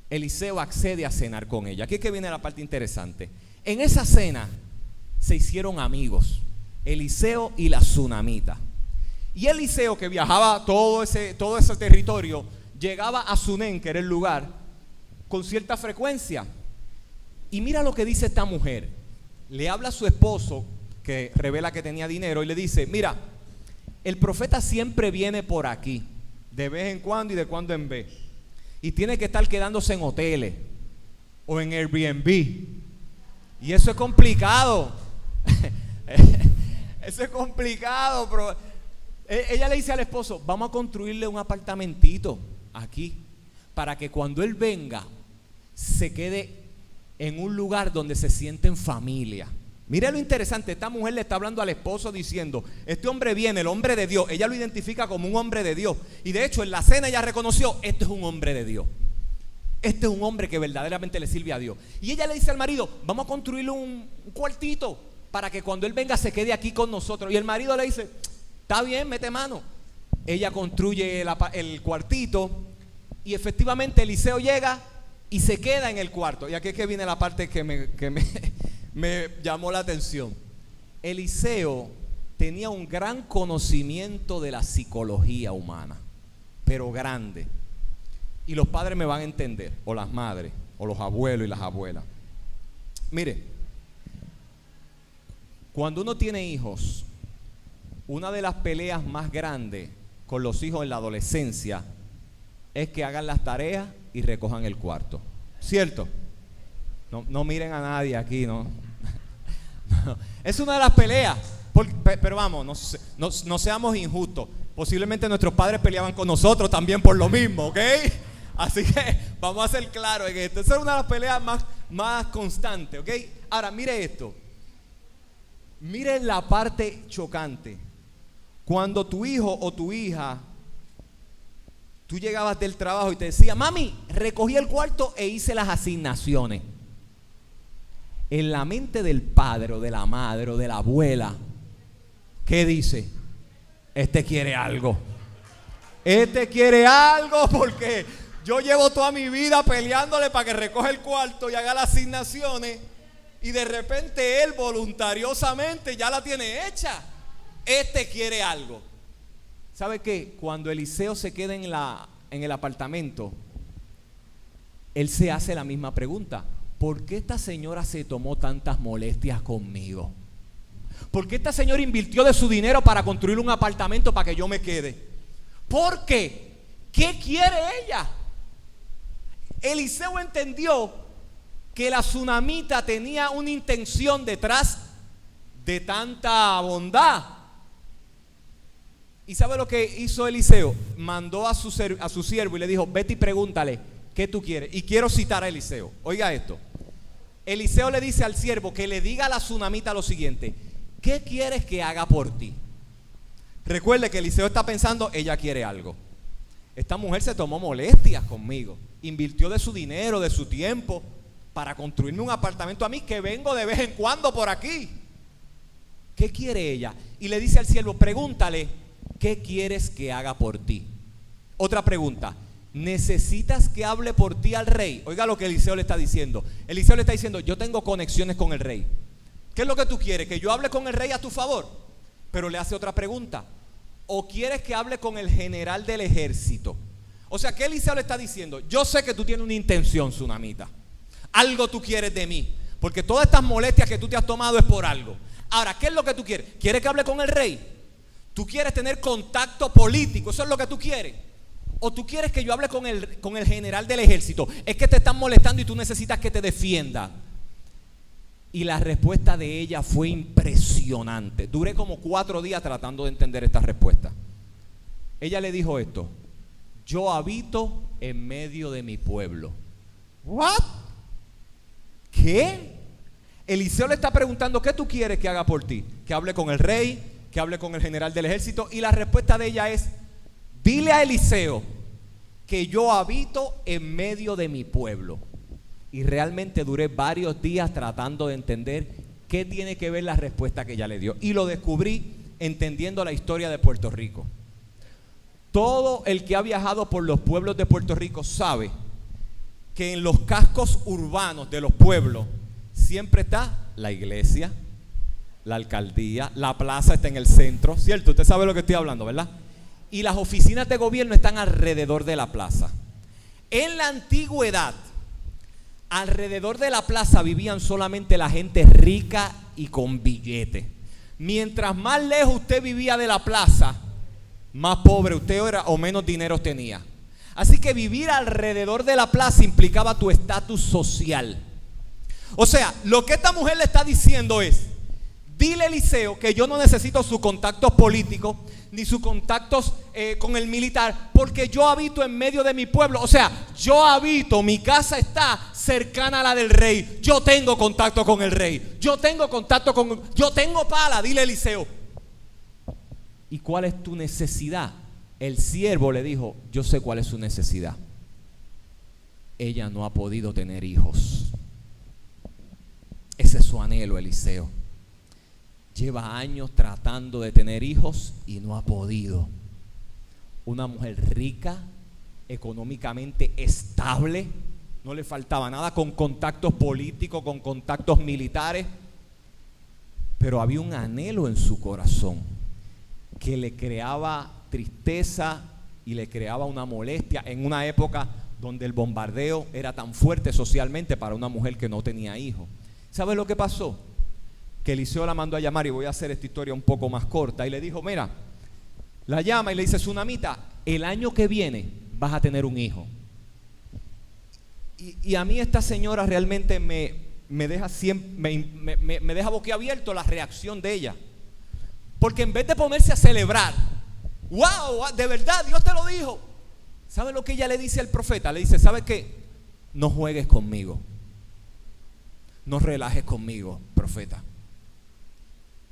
Eliseo accede a cenar con ella. Aquí es que viene la parte interesante. En esa cena se hicieron amigos, Eliseo y la Tsunamita. Y Eliseo, que viajaba todo ese territorio, llegaba a Sunén, que era el lugar, con cierta frecuencia. Y mira lo que dice esta mujer. Le habla a su esposo, que revela que tenía dinero, y le dice: mira, el profeta siempre viene por aquí, de vez en cuando y de cuando en vez, y tiene que estar quedándose en hoteles o en Airbnb, y eso es complicado. Eso es complicado, pero Ella le dice al esposo, vamos a construirle un apartamentito aquí, para que cuando él venga, se quede en un lugar donde se siente en familia. Mire lo interesante, esta mujer le está hablando al esposo diciendo, este hombre viene, el hombre de Dios. Ella lo identifica como un hombre de Dios. Y de hecho en la cena ella reconoció, este es un hombre de Dios. Este es un hombre que verdaderamente le sirve a Dios. Y ella le dice al marido, vamos a construirle un cuartito para que cuando él venga se quede aquí con nosotros. Y el marido le dice, está bien, mete mano. Ella construye el cuartito y efectivamente Eliseo llega y se queda en el cuarto. Y aquí es que viene la parte que me llamó la atención. Eliseo tenía un gran conocimiento de la psicología humana, pero grande. Y los padres me van a entender, o las madres, o los abuelos y las abuelas. Mire, cuando uno tiene hijos, una de las peleas más grandes con los hijos en la adolescencia es que hagan las tareas y recojan el cuarto. ¿Cierto? No miren a nadie aquí, ¿no? Es una de las peleas. Pero vamos, no seamos injustos. Posiblemente nuestros padres peleaban con nosotros también por lo mismo, ¿ok? Así que vamos a ser claros en esto. Esa es una de las peleas más constantes, ¿ok? Ahora, mire esto. Mire la parte chocante. Cuando tu hijo o tu hija, tú llegabas del trabajo y te decía, mami, recogí el cuarto e hice las asignaciones. En la mente del padre o de la madre o de la abuela, ¿qué dice? Este quiere algo. Este quiere algo porque yo llevo toda mi vida peleándole para que recoja el cuarto y haga las asignaciones, y de repente él voluntariosamente ya la tiene hecha. Este quiere algo. ¿Sabe qué? Cuando Eliseo se queda en el apartamento, él se hace la misma pregunta. ¿Por qué esta señora se tomó tantas molestias conmigo? ¿Por qué esta señora invirtió de su dinero para construir un apartamento para que yo me quede? ¿Por qué? ¿Qué quiere ella? Eliseo entendió que la tsunamita tenía una intención detrás de tanta bondad. ¿Y sabe lo que hizo Eliseo? Mandó a su siervo y le dijo, vete y pregúntale, ¿qué tú quieres? Y quiero citar a Eliseo. Oiga esto. Eliseo le dice al siervo que le diga a la tsunamita lo siguiente: ¿qué quieres que haga por ti? Recuerde que Eliseo está pensando, ella quiere algo. Esta mujer se tomó molestias conmigo, invirtió de su dinero, de su tiempo, para construirme un apartamento a mí, que vengo de vez en cuando por aquí. ¿Qué quiere ella? Y le dice al siervo, pregúntale, ¿qué quieres que haga por ti? Otra pregunta, ¿necesitas que hable por ti al rey? Oiga lo que Eliseo le está diciendo. Eliseo le está diciendo, yo tengo conexiones con el rey. ¿Qué es lo que tú quieres? ¿Que yo hable con el rey a tu favor? Pero le hace otra pregunta. ¿O quieres que hable con el general del ejército? O sea, ¿qué Eliseo le está diciendo? Yo sé que tú tienes una intención, tsunamita. Algo tú quieres de mí, porque todas estas molestias que tú te has tomado es por algo. Ahora, ¿qué es lo que tú quieres? ¿Quieres que hable con el rey? ¿Tú quieres tener contacto político? ¿Eso es lo que tú quieres? ¿O tú quieres que yo hable con el general del ejército? Es que te están molestando y tú necesitas que te defienda. Y la respuesta de ella fue impresionante. Duré como 4 días tratando de entender esta respuesta. Ella le dijo esto: yo habito en medio de mi pueblo. ¿What? ¿Qué? Eliseo le está preguntando, ¿qué tú quieres que haga por ti? Que hable con el rey, que hable con el general del ejército. Y la respuesta de ella es: dile a Eliseo que yo habito en medio de mi pueblo. Y realmente duré varios días tratando de entender qué tiene que ver la respuesta que ella le dio. Y lo descubrí entendiendo la historia de Puerto Rico. Todo el que ha viajado por los pueblos de Puerto Rico sabe que en los cascos urbanos de los pueblos siempre está la iglesia, la alcaldía, la plaza está en el centro, ¿cierto? Usted sabe lo que estoy hablando, ¿verdad? Y las oficinas de gobierno están alrededor de la plaza. En la antigüedad, alrededor de la plaza vivían solamente la gente rica y con billete. Mientras más lejos usted vivía de la plaza, más pobre usted era o menos dinero tenía. Así que vivir alrededor de la plaza implicaba tu estatus social. O sea, lo que esta mujer le está diciendo es: dile a Eliseo que yo no necesito sus contactos políticos ni sus contactos con el militar, porque yo habito en medio de mi pueblo. O sea, yo habito, mi casa está cercana a la del rey. Yo tengo contacto con el rey. Yo tengo pala, dile a Eliseo. ¿Y cuál es tu necesidad? El siervo le dijo, yo sé cuál es su necesidad. Ella no ha podido tener hijos. Ese es su anhelo, Eliseo. Lleva años tratando de tener hijos y no ha podido. Una mujer rica, económicamente estable, no le faltaba nada, con contactos políticos, con contactos militares, pero había un anhelo en su corazón que le creaba tristeza y le creaba una molestia en una época donde el bombardeo era tan fuerte socialmente para una mujer que no tenía hijos. ¿Sabes lo que pasó? Que Eliseo la mandó a llamar, y voy a hacer esta historia un poco más corta, y le dijo, mira, la llama y le dice, Tsunamita, el año que viene vas a tener un hijo. Y a mí esta señora realmente me deja me deja boquiabierto la reacción de ella, porque en vez de ponerse a celebrar, wow, de verdad Dios te lo dijo, ¿sabe lo que ella le dice al profeta? Le dice, ¿sabes qué? No juegues conmigo, no relajes conmigo, profeta.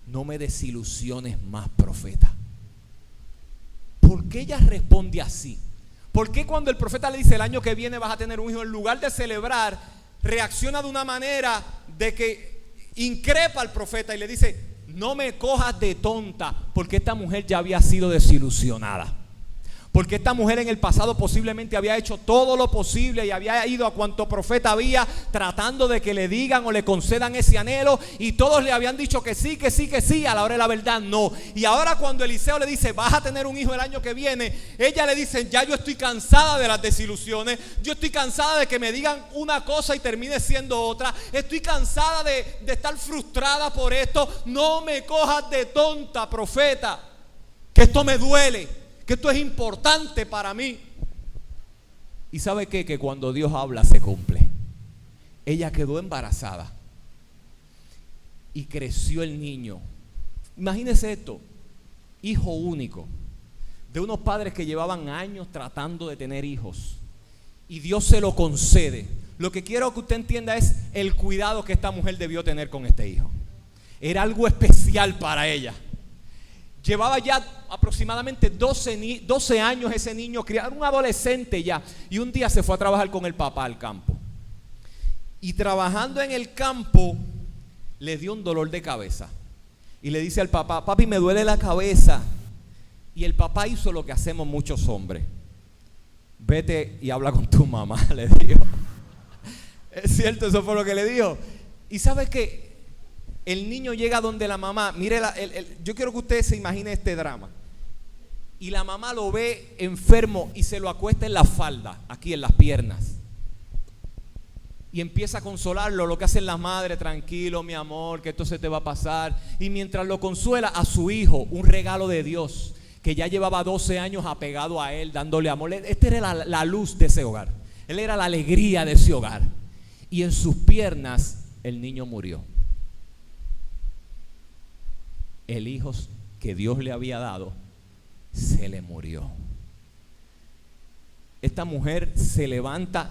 No me desilusiones más, profeta. ¿Por qué ella responde así? ¿Por qué cuando el profeta le dice el año que viene vas a tener un hijo, en lugar de celebrar, reacciona de una manera de que increpa al profeta y le dice, no me cojas de tonta? Porque esta mujer ya había sido desilusionada. Porque esta mujer en el pasado posiblemente había hecho todo lo posible y había ido a cuanto profeta había, tratando de que le digan o le concedan ese anhelo, y todos le habían dicho que sí, que sí, que sí. A la hora de la verdad no. Y ahora cuando Eliseo le dice, vas a tener un hijo el año que viene, ella le dice, ya yo estoy cansada de las desilusiones. Yo estoy cansada de que me digan una cosa y termine siendo otra. Estoy cansada de estar frustrada por esto. No me cojas de tonta, profeta, que esto me duele, que esto es importante para mí. ¿Y sabe qué? Que cuando Dios habla se cumple. Ella quedó embarazada y creció el niño. Imagínese esto, hijo único, de unos padres que llevaban años tratando de tener hijos, y Dios se lo concede. Lo que quiero que usted entienda es el cuidado que esta mujer debió tener con este hijo. Era algo especial para ella. Llevaba ya aproximadamente 12 años ese niño criado, un adolescente ya. Y un día se fue a trabajar con el papá al campo. Y trabajando en el campo, le dio un dolor de cabeza. Y le dice al papá, papi, me duele la cabeza. Y el papá hizo lo que hacemos muchos hombres. Vete y habla con tu mamá, le dijo. Es cierto, eso fue lo que le dijo. Y ¿sabes qué? El niño llega donde la mamá, mire, yo quiero que usted se imagine este drama. Y la mamá lo ve enfermo y se lo acuesta en la falda, aquí en las piernas. Y empieza a consolarlo, lo que hacen las madres, tranquilo mi amor, que esto se te va a pasar. Y mientras lo consuela, a su hijo, un regalo de Dios, que ya llevaba 12 años apegado a él, dándole amor. Este era la luz de ese hogar. Él era la alegría de ese hogar. Y en sus piernas el niño murió. El hijo que Dios le había dado se le murió. Esta mujer se levanta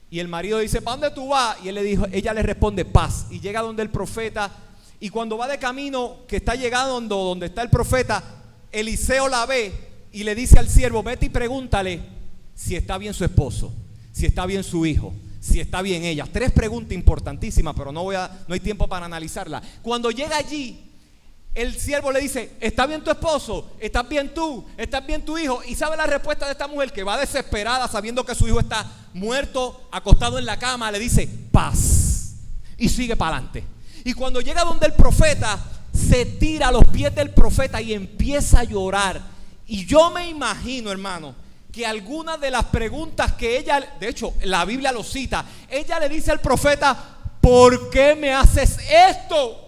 y el marido dice, ¿para dónde tú vas? Y ella le responde, paz. Y llega donde el profeta, y cuando va de camino, que está llegando donde está el profeta, Eliseo la ve y le dice al siervo, vete y pregúntale si está bien su esposo, si está bien su hijo, si está bien ella. 3 preguntas importantísimas, pero no hay tiempo para analizarlas. Cuando llega allí, el siervo le dice, ¿está bien tu esposo? ¿Estás bien tú? ¿Estás bien tu hijo? Y sabe la respuesta de esta mujer, que va desesperada sabiendo que su hijo está muerto, acostado en la cama. Le dice, paz, y sigue para adelante. Y cuando llega donde el profeta, se tira a los pies del profeta y empieza a llorar. Y yo me imagino, hermano, que algunas de las preguntas que ella, de hecho la Biblia lo cita, ella le dice al profeta, ¿por qué me haces esto?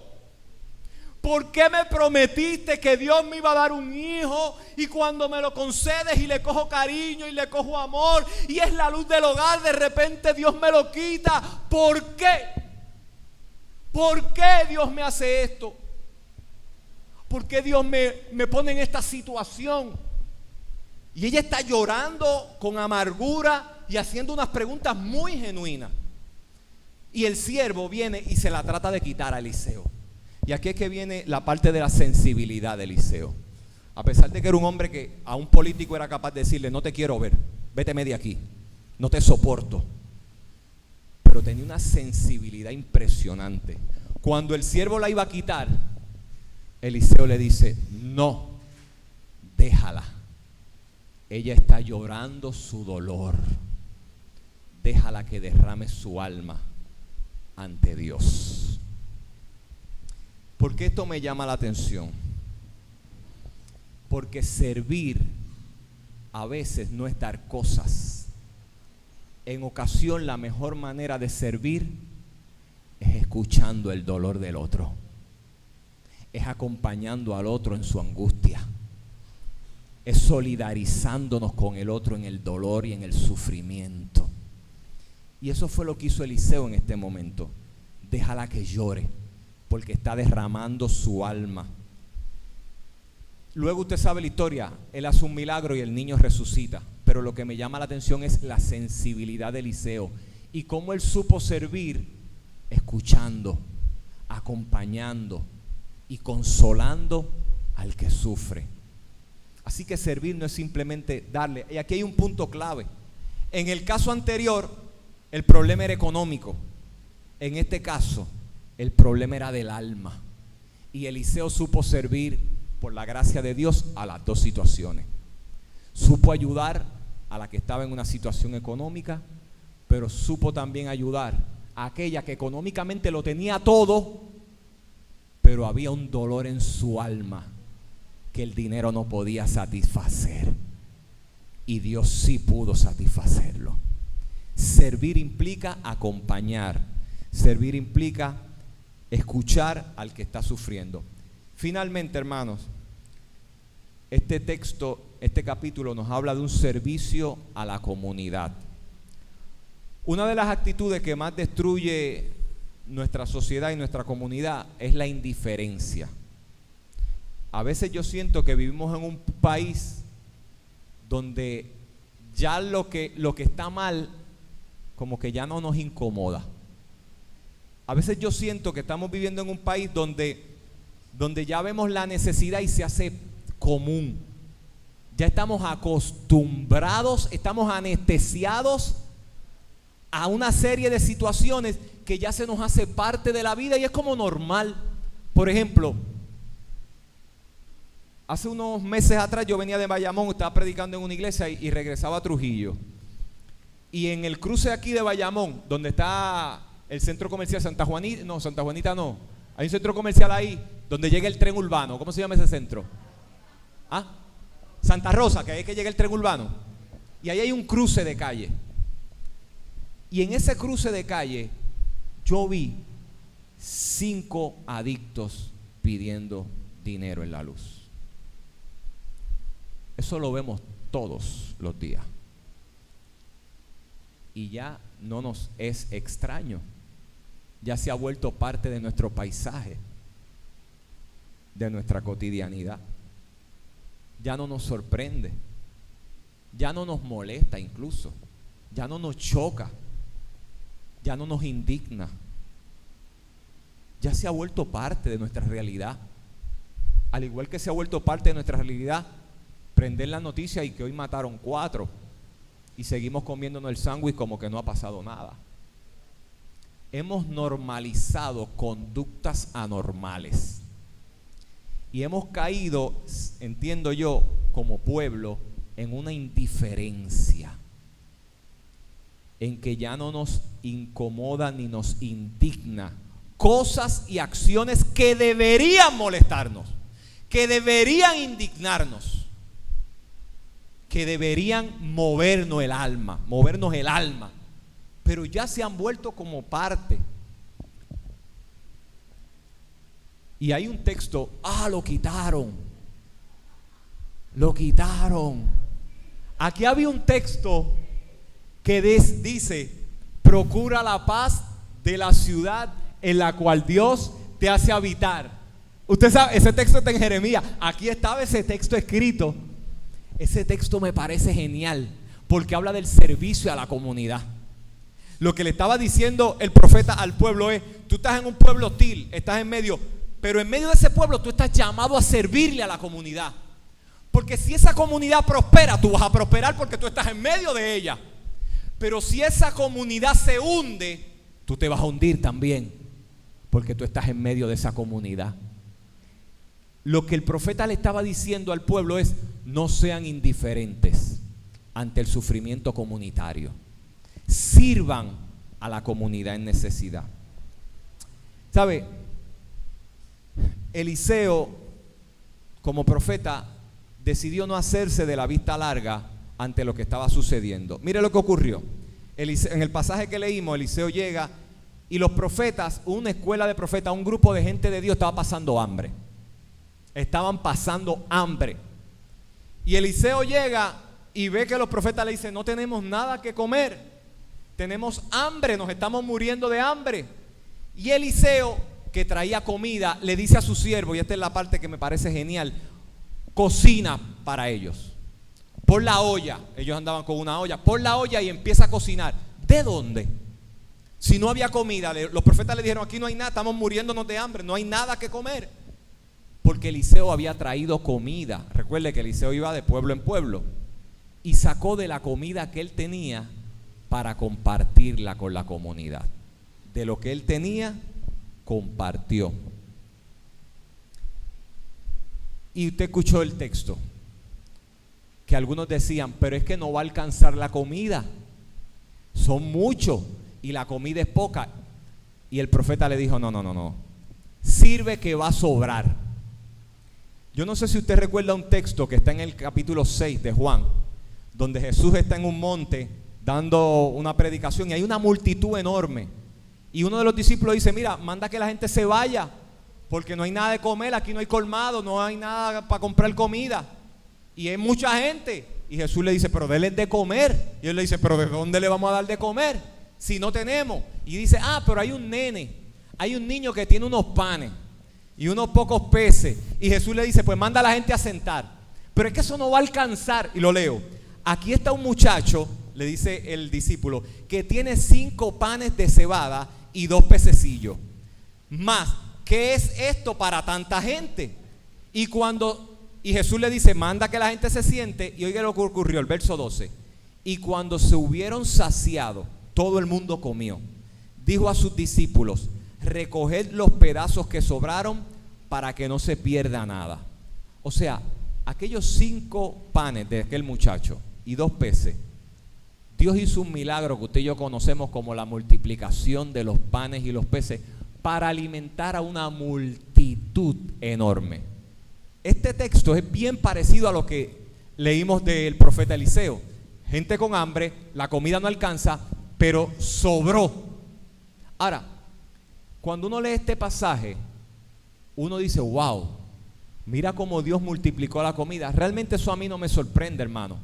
¿Por qué me prometiste que Dios me iba a dar un hijo, y cuando me lo concedes y le cojo cariño y le cojo amor y es la luz del hogar, de repente Dios me lo quita? ¿Por qué? ¿Por qué Dios me hace esto? ¿Por qué Dios me pone en esta situación? Y ella está llorando con amargura y haciendo unas preguntas muy genuinas. Y el siervo viene y se la trata de quitar a Eliseo. Y aquí es que viene la parte de la sensibilidad de Eliseo. A pesar de que era un hombre que a un político era capaz de decirle: no te quiero ver, véteme de aquí, no te soporto. Pero tenía una sensibilidad impresionante. Cuando el siervo la iba a quitar, Eliseo le dice: no, déjala. Ella está llorando su dolor. Déjala que derrame su alma ante Dios. ¿Por qué esto me llama la atención? Porque servir a veces no es dar cosas. En ocasión la mejor manera de servir es escuchando el dolor del otro, es acompañando al otro en su angustia, es solidarizándonos con el otro en el dolor y en el sufrimiento. Y eso fue lo que hizo Eliseo en este momento. Déjala que llore, porque está derramando su alma. Luego usted sabe la historia, él hace un milagro y el niño resucita. Pero lo que me llama la atención es la sensibilidad de Eliseo y cómo él supo servir escuchando, acompañando y consolando al que sufre. Así que servir no es simplemente darle. Y aquí hay un punto clave. En el caso anterior, el problema era económico. En este caso, el problema era del alma. Y Eliseo supo servir, por la gracia de Dios, a las dos situaciones. Supo ayudar a la que estaba en una situación económica, pero supo también ayudar a aquella que económicamente lo tenía todo, pero había un dolor en su alma que el dinero no podía satisfacer, y Dios sí pudo satisfacerlo. Servir implica acompañar, servir implica escuchar al que está sufriendo. Finalmente, hermanos, este texto, este capítulo nos habla de un servicio a la comunidad. Una de las actitudes que más destruye nuestra sociedad y nuestra comunidad es la indiferencia. A veces yo siento que vivimos en un país donde ya lo que está mal como que ya no nos incomoda. A veces yo siento que estamos viviendo en un país donde ya vemos la necesidad y se hace común. Ya estamos acostumbrados, estamos anestesiados a una serie de situaciones que ya se nos hace parte de la vida y es como normal. Por ejemplo, hace unos meses atrás yo venía de Bayamón, estaba predicando en una iglesia y regresaba a Trujillo. Y en el cruce aquí de Bayamón, donde está el centro comercial Santa Juanita no. Hay un centro comercial ahí donde llega el tren urbano. ¿Cómo se llama ese centro? Santa Rosa, que ahí es que llega el tren urbano. Y ahí hay un cruce de calle. Y en ese cruce de calle yo vi 5 adictos pidiendo dinero en la luz. Eso lo vemos todos los días. Y ya no nos es extraño. Ya se ha vuelto parte de nuestro paisaje, de nuestra cotidianidad. Ya no nos sorprende, ya no nos molesta incluso, ya no nos choca, ya no nos indigna. Ya se ha vuelto parte de nuestra realidad. Al igual que se ha vuelto parte de nuestra realidad prender la noticia y que hoy mataron 4 y seguimos comiéndonos el sándwich como que no ha pasado nada. Hemos normalizado conductas anormales y hemos caído, entiendo yo, como pueblo, en una indiferencia, en que ya no nos incomoda ni nos indigna cosas y acciones que deberían molestarnos, que deberían indignarnos, que deberían movernos el alma, pero ya se han vuelto como parte. Y hay un texto, lo quitaron. Aquí había un texto que dice: procura la paz de la ciudad en la cual Dios te hace habitar. Usted sabe, ese texto está en Jeremías. Aquí estaba ese texto escrito. Ese texto me parece genial porque habla del servicio a la comunidad. Lo que le estaba diciendo el profeta al pueblo es: tú estás en un pueblo hostil, estás en medio, pero en medio de ese pueblo tú estás llamado a servirle a la comunidad. Porque si esa comunidad prospera, tú vas a prosperar porque tú estás en medio de ella. Pero si esa comunidad se hunde, tú te vas a hundir también, porque tú estás en medio de esa comunidad. Lo que el profeta le estaba diciendo al pueblo es: no sean indiferentes ante el sufrimiento comunitario. Sirvan a la comunidad en necesidad. ¿Sabe? Eliseo, como profeta, decidió no hacerse de la vista larga ante lo que estaba sucediendo. Mire lo que ocurrió. En el pasaje que leímos, Eliseo llega y los profetas, una escuela de profetas, un grupo de gente de Dios estaba pasando hambre. Estaban pasando hambre. Y Eliseo llega y ve que los profetas le dicen: no tenemos nada que comer, tenemos hambre, nos estamos muriendo de hambre. Y Eliseo, que traía comida, le dice a su siervo, y esta es la parte que me parece genial: cocina para ellos. Pon la olla. Ellos andaban con una olla. Pon la olla y empieza a cocinar. ¿De dónde? Si no había comida, los profetas le dijeron: aquí no hay nada, estamos muriéndonos de hambre, no hay nada que comer. Porque Eliseo había traído comida. Recuerde que Eliseo iba de pueblo en pueblo y sacó de la comida que él tenía para compartirla con la comunidad. De lo que él tenía, compartió. Y usted escuchó el texto, que algunos decían: pero es que no va a alcanzar la comida, son muchos y la comida es poca. Y el profeta le dijo: no, sirve que va a sobrar. Yo no sé si usted recuerda un texto que está en el capítulo 6 de Juan, donde Jesús está en un monte dando una predicación y hay una multitud enorme. Y uno de los discípulos dice: mira, manda que la gente se vaya, porque no hay nada de comer, aquí no hay colmado, no hay nada para comprar comida. Y hay mucha gente. Y Jesús le dice: pero denles de comer. Y él le dice: pero ¿de dónde le vamos a dar de comer si no tenemos? Y dice: pero hay un nene, hay un niño que tiene unos panes y unos pocos peces. Y Jesús le dice: pues manda a la gente a sentar. Pero es que eso no va a alcanzar. Y lo leo: aquí está un muchacho, le dice el discípulo, que tiene 5 panes de cebada y 2 pececillos. Más, ¿qué es esto para tanta gente? Y Jesús le dice: manda que la gente se siente. Y oiga lo que ocurrió, el verso 12. Y cuando se hubieron saciado, todo el mundo comió. Dijo a sus discípulos: recoged los pedazos que sobraron para que no se pierda nada. O sea, aquellos 5 panes de aquel muchacho y 2 peces, Dios hizo un milagro que usted y yo conocemos como la multiplicación de los panes y los peces para alimentar a una multitud enorme. Este texto es bien parecido a lo que leímos del profeta Eliseo. Gente con hambre, la comida no alcanza, pero sobró. Ahora, cuando uno lee este pasaje, uno dice: wow, mira cómo Dios multiplicó la comida. Realmente eso a mí no me sorprende, hermano,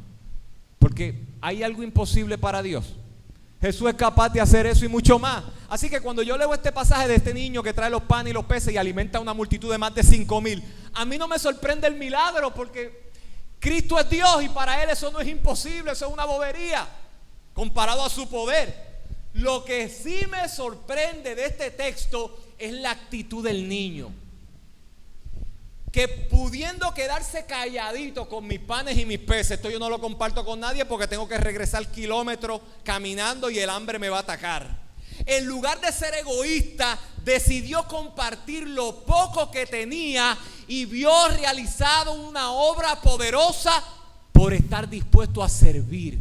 porque hay algo imposible para Dios. Jesús es capaz de hacer eso y mucho más. Así que cuando yo leo este pasaje de este niño que trae los panes y los peces y alimenta a una multitud de más de 5,000, a mí no me sorprende el milagro, porque Cristo es Dios y para Él eso no es imposible, eso es una bobería comparado a su poder. Lo que sí me sorprende de este texto es la actitud del niño, que pudiendo quedarse calladito con mis panes y mis peces, esto yo no lo comparto con nadie porque tengo que regresar kilómetros caminando y el hambre me va a atacar. En lugar de ser egoísta, decidió compartir lo poco que tenía y vio realizado una obra poderosa por estar dispuesto a servir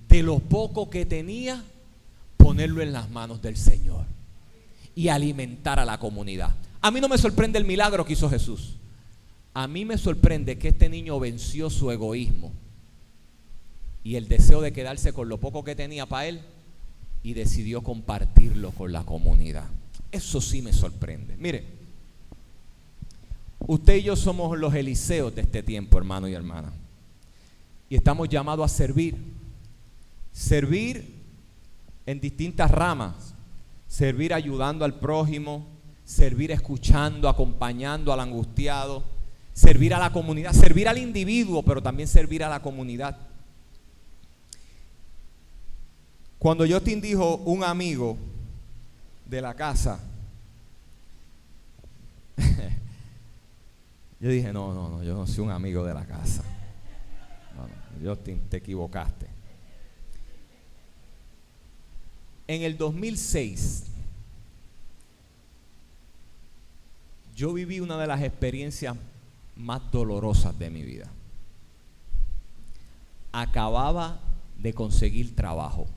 de lo poco que tenía, ponerlo en las manos del Señor y alimentar a la comunidad. A mí no me sorprende el milagro que hizo Jesús. A mí me sorprende que este niño venció su egoísmo y el deseo de quedarse con lo poco que tenía para él y decidió compartirlo con la comunidad. Eso sí me sorprende. Mire, usted y yo somos los Eliseos de este tiempo, hermano y hermana, y estamos llamados a servir en distintas ramas. servir ayudando al prójimo, servir escuchando, acompañando al angustiado, servir a la comunidad, servir al individuo, pero también servir a la comunidad. Cuando Justin dijo un amigo de la casa, yo dije, no, yo no soy un amigo de la casa. No, Justin, te equivocaste. En el 2006, yo viví una de las experiencias más dolorosas de mi vida. Acababa de conseguir trabajo.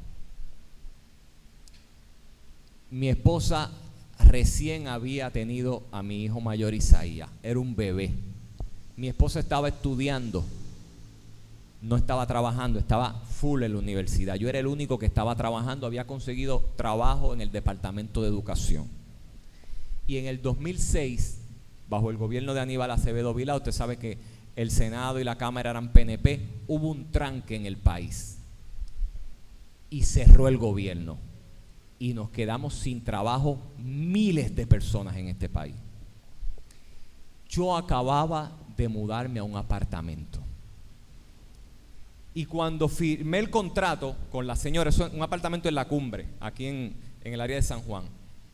Mi esposa recién había tenido a mi hijo mayor Isaías, era un bebé. Mi esposa estaba estudiando, no estaba trabajando, estaba full en la universidad. Yo era el único que estaba trabajando, había conseguido trabajo en el departamento de educación. Y en el 2006, bajo el gobierno de Aníbal Acevedo Vilá, usted sabe que el Senado y la Cámara eran PNP, hubo un tranque en el país y cerró el gobierno. Y nos quedamos sin trabajo miles de personas en este país. Yo acababa de mudarme a un apartamento. Y cuando firmé el contrato con la señora, eso es un apartamento en La Cumbre, aquí en el área de San Juan,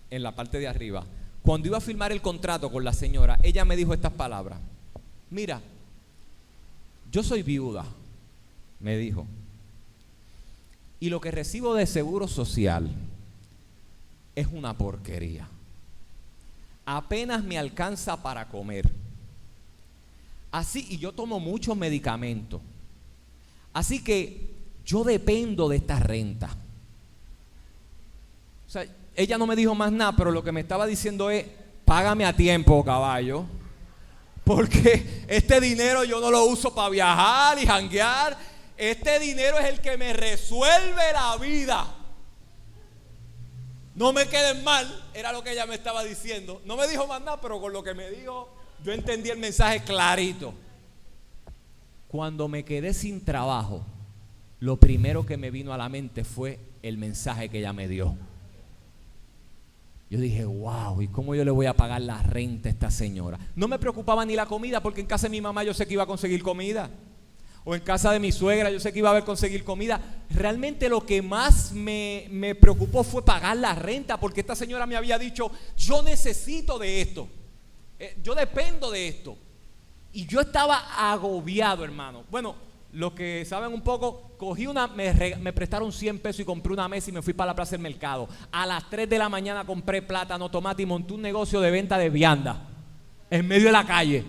en la parte de arriba. Cuando iba a firmar el contrato con la señora, ella me dijo estas palabras. Mira, yo soy viuda, me dijo. Y lo que recibo de seguro social es una porquería. Apenas me alcanza para comer. Así, y yo tomo muchos medicamentos. Así que yo dependo de esta renta. O sea, ella no me dijo más nada, pero lo que me estaba diciendo es, págame a tiempo, caballo. Porque este dinero yo no lo uso para viajar y janguear. Este dinero es el que me resuelve la vida. No me queden mal, era lo que ella me estaba diciendo. No me dijo más nada, pero con lo que me dijo, yo entendí el mensaje clarito. Cuando me quedé sin trabajo, lo primero que me vino a la mente fue el mensaje que ella me dio. Yo dije, wow, ¿y cómo yo le voy a pagar la renta a esta señora? No me preocupaba ni la comida, porque en casa de mi mamá yo sé que iba a conseguir comida. O en casa de mi suegra yo sé que iba a haber conseguir comida. Realmente lo que más me preocupó fue pagar la renta, porque esta señora me había dicho, yo necesito de esto, yo dependo de esto. Y yo estaba agobiado, hermano. Bueno, los que saben un poco, cogí me prestaron 100 pesos y compré una mesa y me fui para la plaza del mercado. A las 3 de la mañana compré plátano, tomate y monté un negocio de venta de vianda en medio de la calle.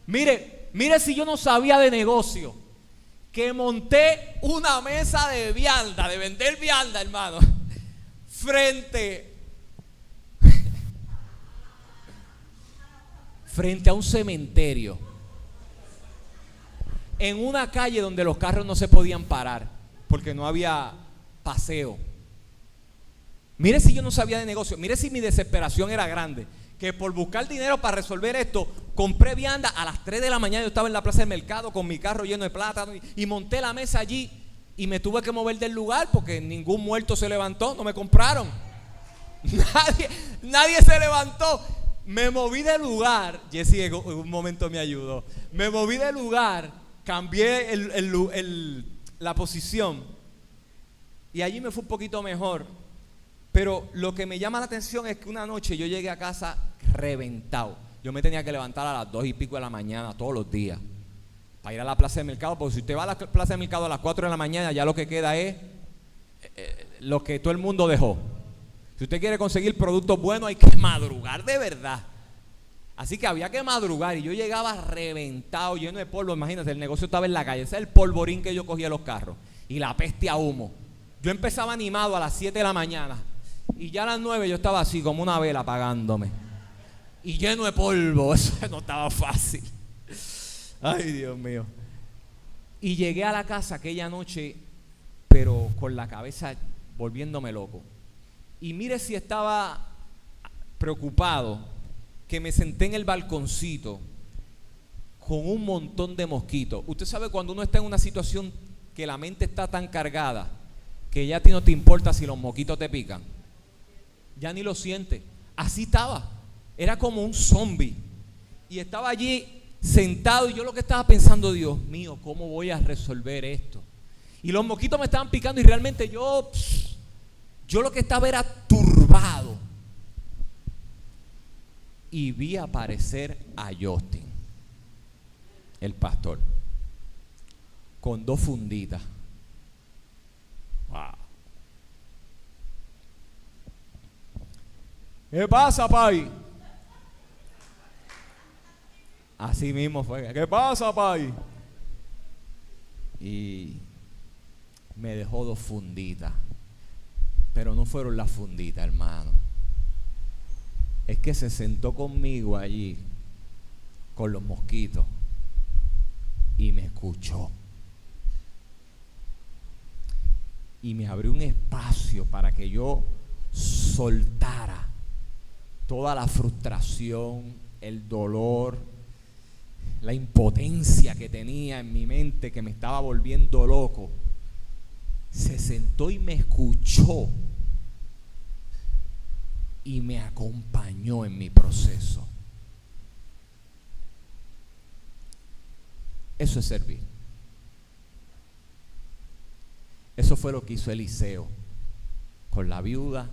Mire si yo no sabía de negocio, que monté una mesa de vianda, de vender vianda, hermano, frente a un cementerio, en una calle donde los carros no se podían parar porque no había paseo. Mire si yo no sabía de negocio, mire si mi desesperación era grande, que por buscar dinero para resolver esto, compré vianda a las 3 de la mañana. Yo estaba en la plaza del mercado con mi carro lleno de plátano y monté la mesa allí y me tuve que mover del lugar porque ningún muerto se levantó, no me compraron. Nadie se levantó. Me moví de lugar. Jessy en un momento me ayudó. Me moví de lugar, cambié la posición y allí me fue un poquito mejor. Pero lo que me llama la atención es que una noche yo llegué a casa reventado. Yo me tenía que levantar a las 2 y pico de la mañana todos los días para ir a la plaza de mercado, porque si usted va a la plaza de mercado a las 4 de la mañana, ya lo que queda es lo que todo el mundo dejó. Si usted quiere conseguir productos buenos, hay que madrugar de verdad. Así que había que madrugar y yo llegaba reventado, lleno de polvo. Imagínate, el negocio estaba en la calle. Ese es el polvorín que yo cogía los carros y la peste a humo. Yo empezaba animado a las 7 de la mañana y ya a las 9 yo estaba así como una vela apagándome y lleno de polvo. Eso no estaba fácil. Ay, Dios mío. Y llegué a la casa aquella noche, pero con la cabeza volviéndome loco. Y mire si estaba preocupado, que me senté en el balconcito con un montón de mosquitos. Usted sabe cuando uno está en una situación que la mente está tan cargada que ya a ti no te importa si los mosquitos te pican. Ya ni lo siente. Así estaba. Era como un zombie. Y estaba allí sentado y yo lo que estaba pensando, Dios mío, ¿cómo voy a resolver esto? Y los mosquitos me estaban picando y realmente yo lo que estaba era turbado. Y vi aparecer a Justin, el pastor, con 2 funditas. Wow. ¿Qué pasa, Pai? Así mismo fue. ¿Qué pasa, Pai? Y me dejó 2 funditas. Pero no fueron las funditas, hermano. Es que se sentó conmigo allí con los mosquitos y me escuchó. Y me abrió un espacio para que yo soltara toda la frustración, el dolor, la impotencia que tenía en mi mente, que me estaba volviendo loco. Se sentó y me escuchó y me acompañó en mi proceso. Eso es servir. Eso fue lo que hizo Eliseo con la viuda,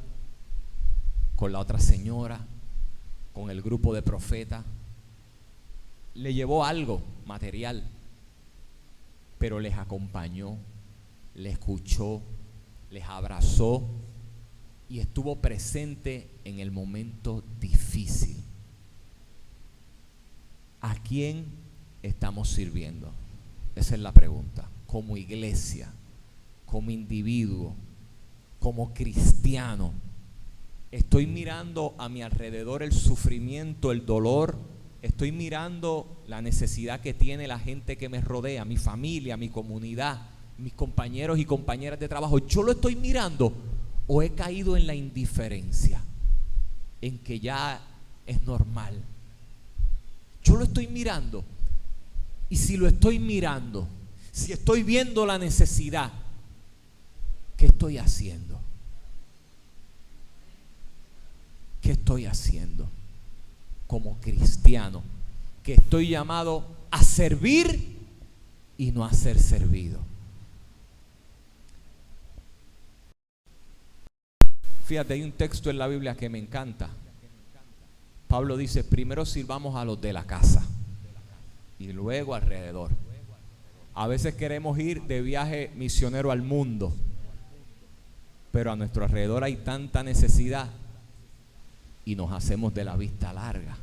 con la otra señora, con el grupo de profetas. Le llevó algo material, pero les acompañó, les escuchó, les abrazó y estuvo presente en el momento difícil. ¿A quién estamos sirviendo? Esa es la pregunta. Como iglesia, como individuo, como cristiano, estoy mirando a mi alrededor el sufrimiento, el dolor. Estoy mirando la necesidad que tiene la gente que me rodea, mi familia, mi comunidad, mis compañeros y compañeras de trabajo. ¿Yo lo estoy mirando o he caído en la indiferencia, en que ya es normal? Yo lo estoy mirando. Y si lo estoy mirando, si estoy viendo la necesidad, ¿qué estoy haciendo? ¿Qué estoy haciendo? Como cristiano, que estoy llamado a servir y no a ser servido. Fíjate, hay un texto en la Biblia que me encanta. Pablo dice: primero sirvamos a los de la casa y luego alrededor. A veces queremos ir de viaje misionero al mundo, pero a nuestro alrededor hay tanta necesidad y nos hacemos de la vista larga.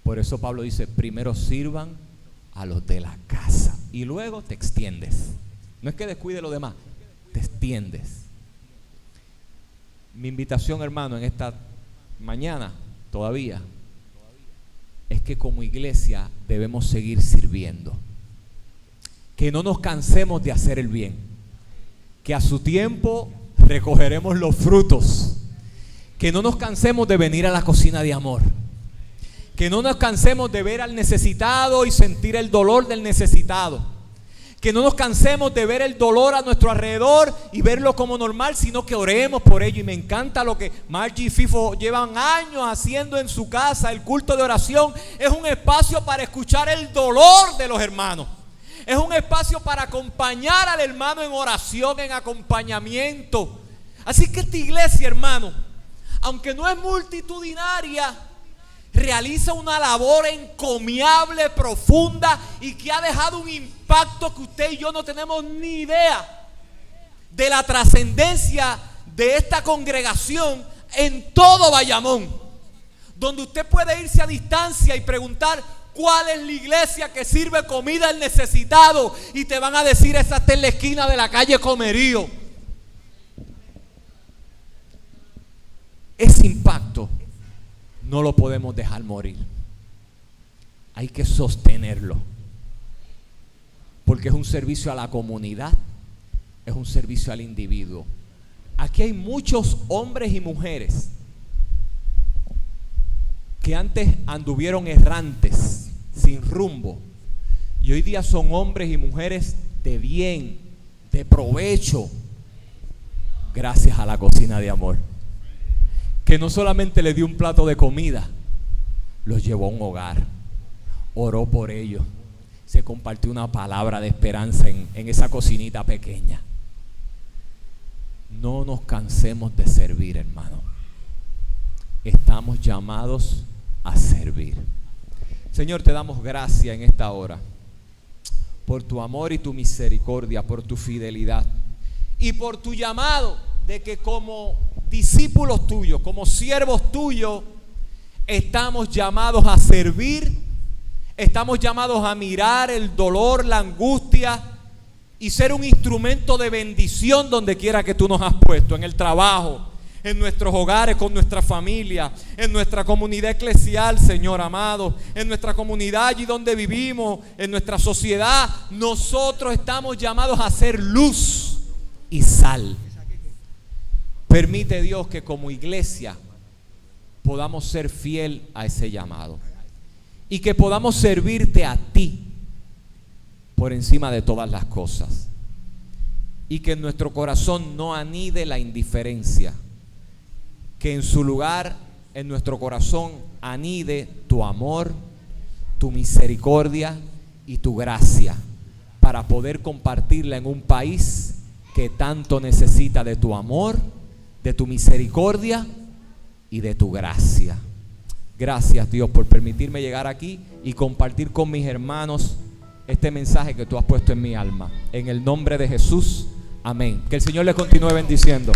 Por eso Pablo dice: primero sirvan a los de la casa y luego te extiendes. No es que descuide lo demás, te extiendes. Mi invitación, hermano, en esta mañana todavía es que como iglesia debemos seguir sirviendo, que no nos cansemos de hacer el bien, que a su tiempo recogeremos los frutos, que no nos cansemos de venir a la cocina de amor, que no nos cansemos de ver al necesitado y sentir el dolor del necesitado, que no nos cansemos de ver el dolor a nuestro alrededor y verlo como normal, sino que oremos por ello. Y me encanta lo que Margie y Fifo llevan años haciendo en su casa. El culto de oración es un espacio para escuchar el dolor de los hermanos. Es un espacio para acompañar al hermano en oración, en acompañamiento. Así que esta iglesia, hermano, aunque no es multitudinaria, realiza una labor encomiable, profunda y que ha dejado un impacto que usted y yo no tenemos ni idea de la trascendencia de esta congregación en todo Bayamón, donde usted puede irse a distancia y preguntar: ¿cuál es la iglesia que sirve comida al necesitado? Y te van a decir: esa está en la esquina de la calle Comerío. Ese impacto no lo podemos dejar morir. Hay que sostenerlo, porque es un servicio a la comunidad, es un servicio al individuo. Aquí hay muchos hombres y mujeres que antes anduvieron errantes, sin rumbo, y hoy día son hombres y mujeres de bien, de provecho, gracias a la cocina de amor. que no solamente le dio un plato de comida, los llevó a un hogar, oró por ellos, se compartió una palabra de esperanza en esa cocinita pequeña. No nos cansemos de servir, hermano. Estamos llamados a servir. Señor, te damos gracias en esta hora por tu amor y tu misericordia, por tu fidelidad y por tu llamado de que como discípulos tuyos, como siervos tuyos, estamos llamados a servir, estamos llamados a mirar el dolor, la angustia y ser un instrumento de bendición donde quiera que tú nos has puesto, en el trabajo, en nuestros hogares, con nuestra familia, en nuestra comunidad eclesial, Señor amado, en nuestra comunidad allí donde vivimos, en nuestra sociedad. Nosotros estamos llamados a ser luz y sal. Permite, Dios, que como iglesia podamos ser fiel a ese llamado y que podamos servirte a ti por encima de todas las cosas, y que en nuestro corazón no anide la indiferencia, que en su lugar, en nuestro corazón, anide tu amor, tu misericordia y tu gracia, para poder compartirla en un país que tanto necesita de tu amor, de tu misericordia y de tu gracia. Gracias, Dios, por permitirme llegar aquí y compartir con mis hermanos este mensaje que tú has puesto en mi alma. En el nombre de Jesús, amén. Que el Señor les continúe bendiciendo.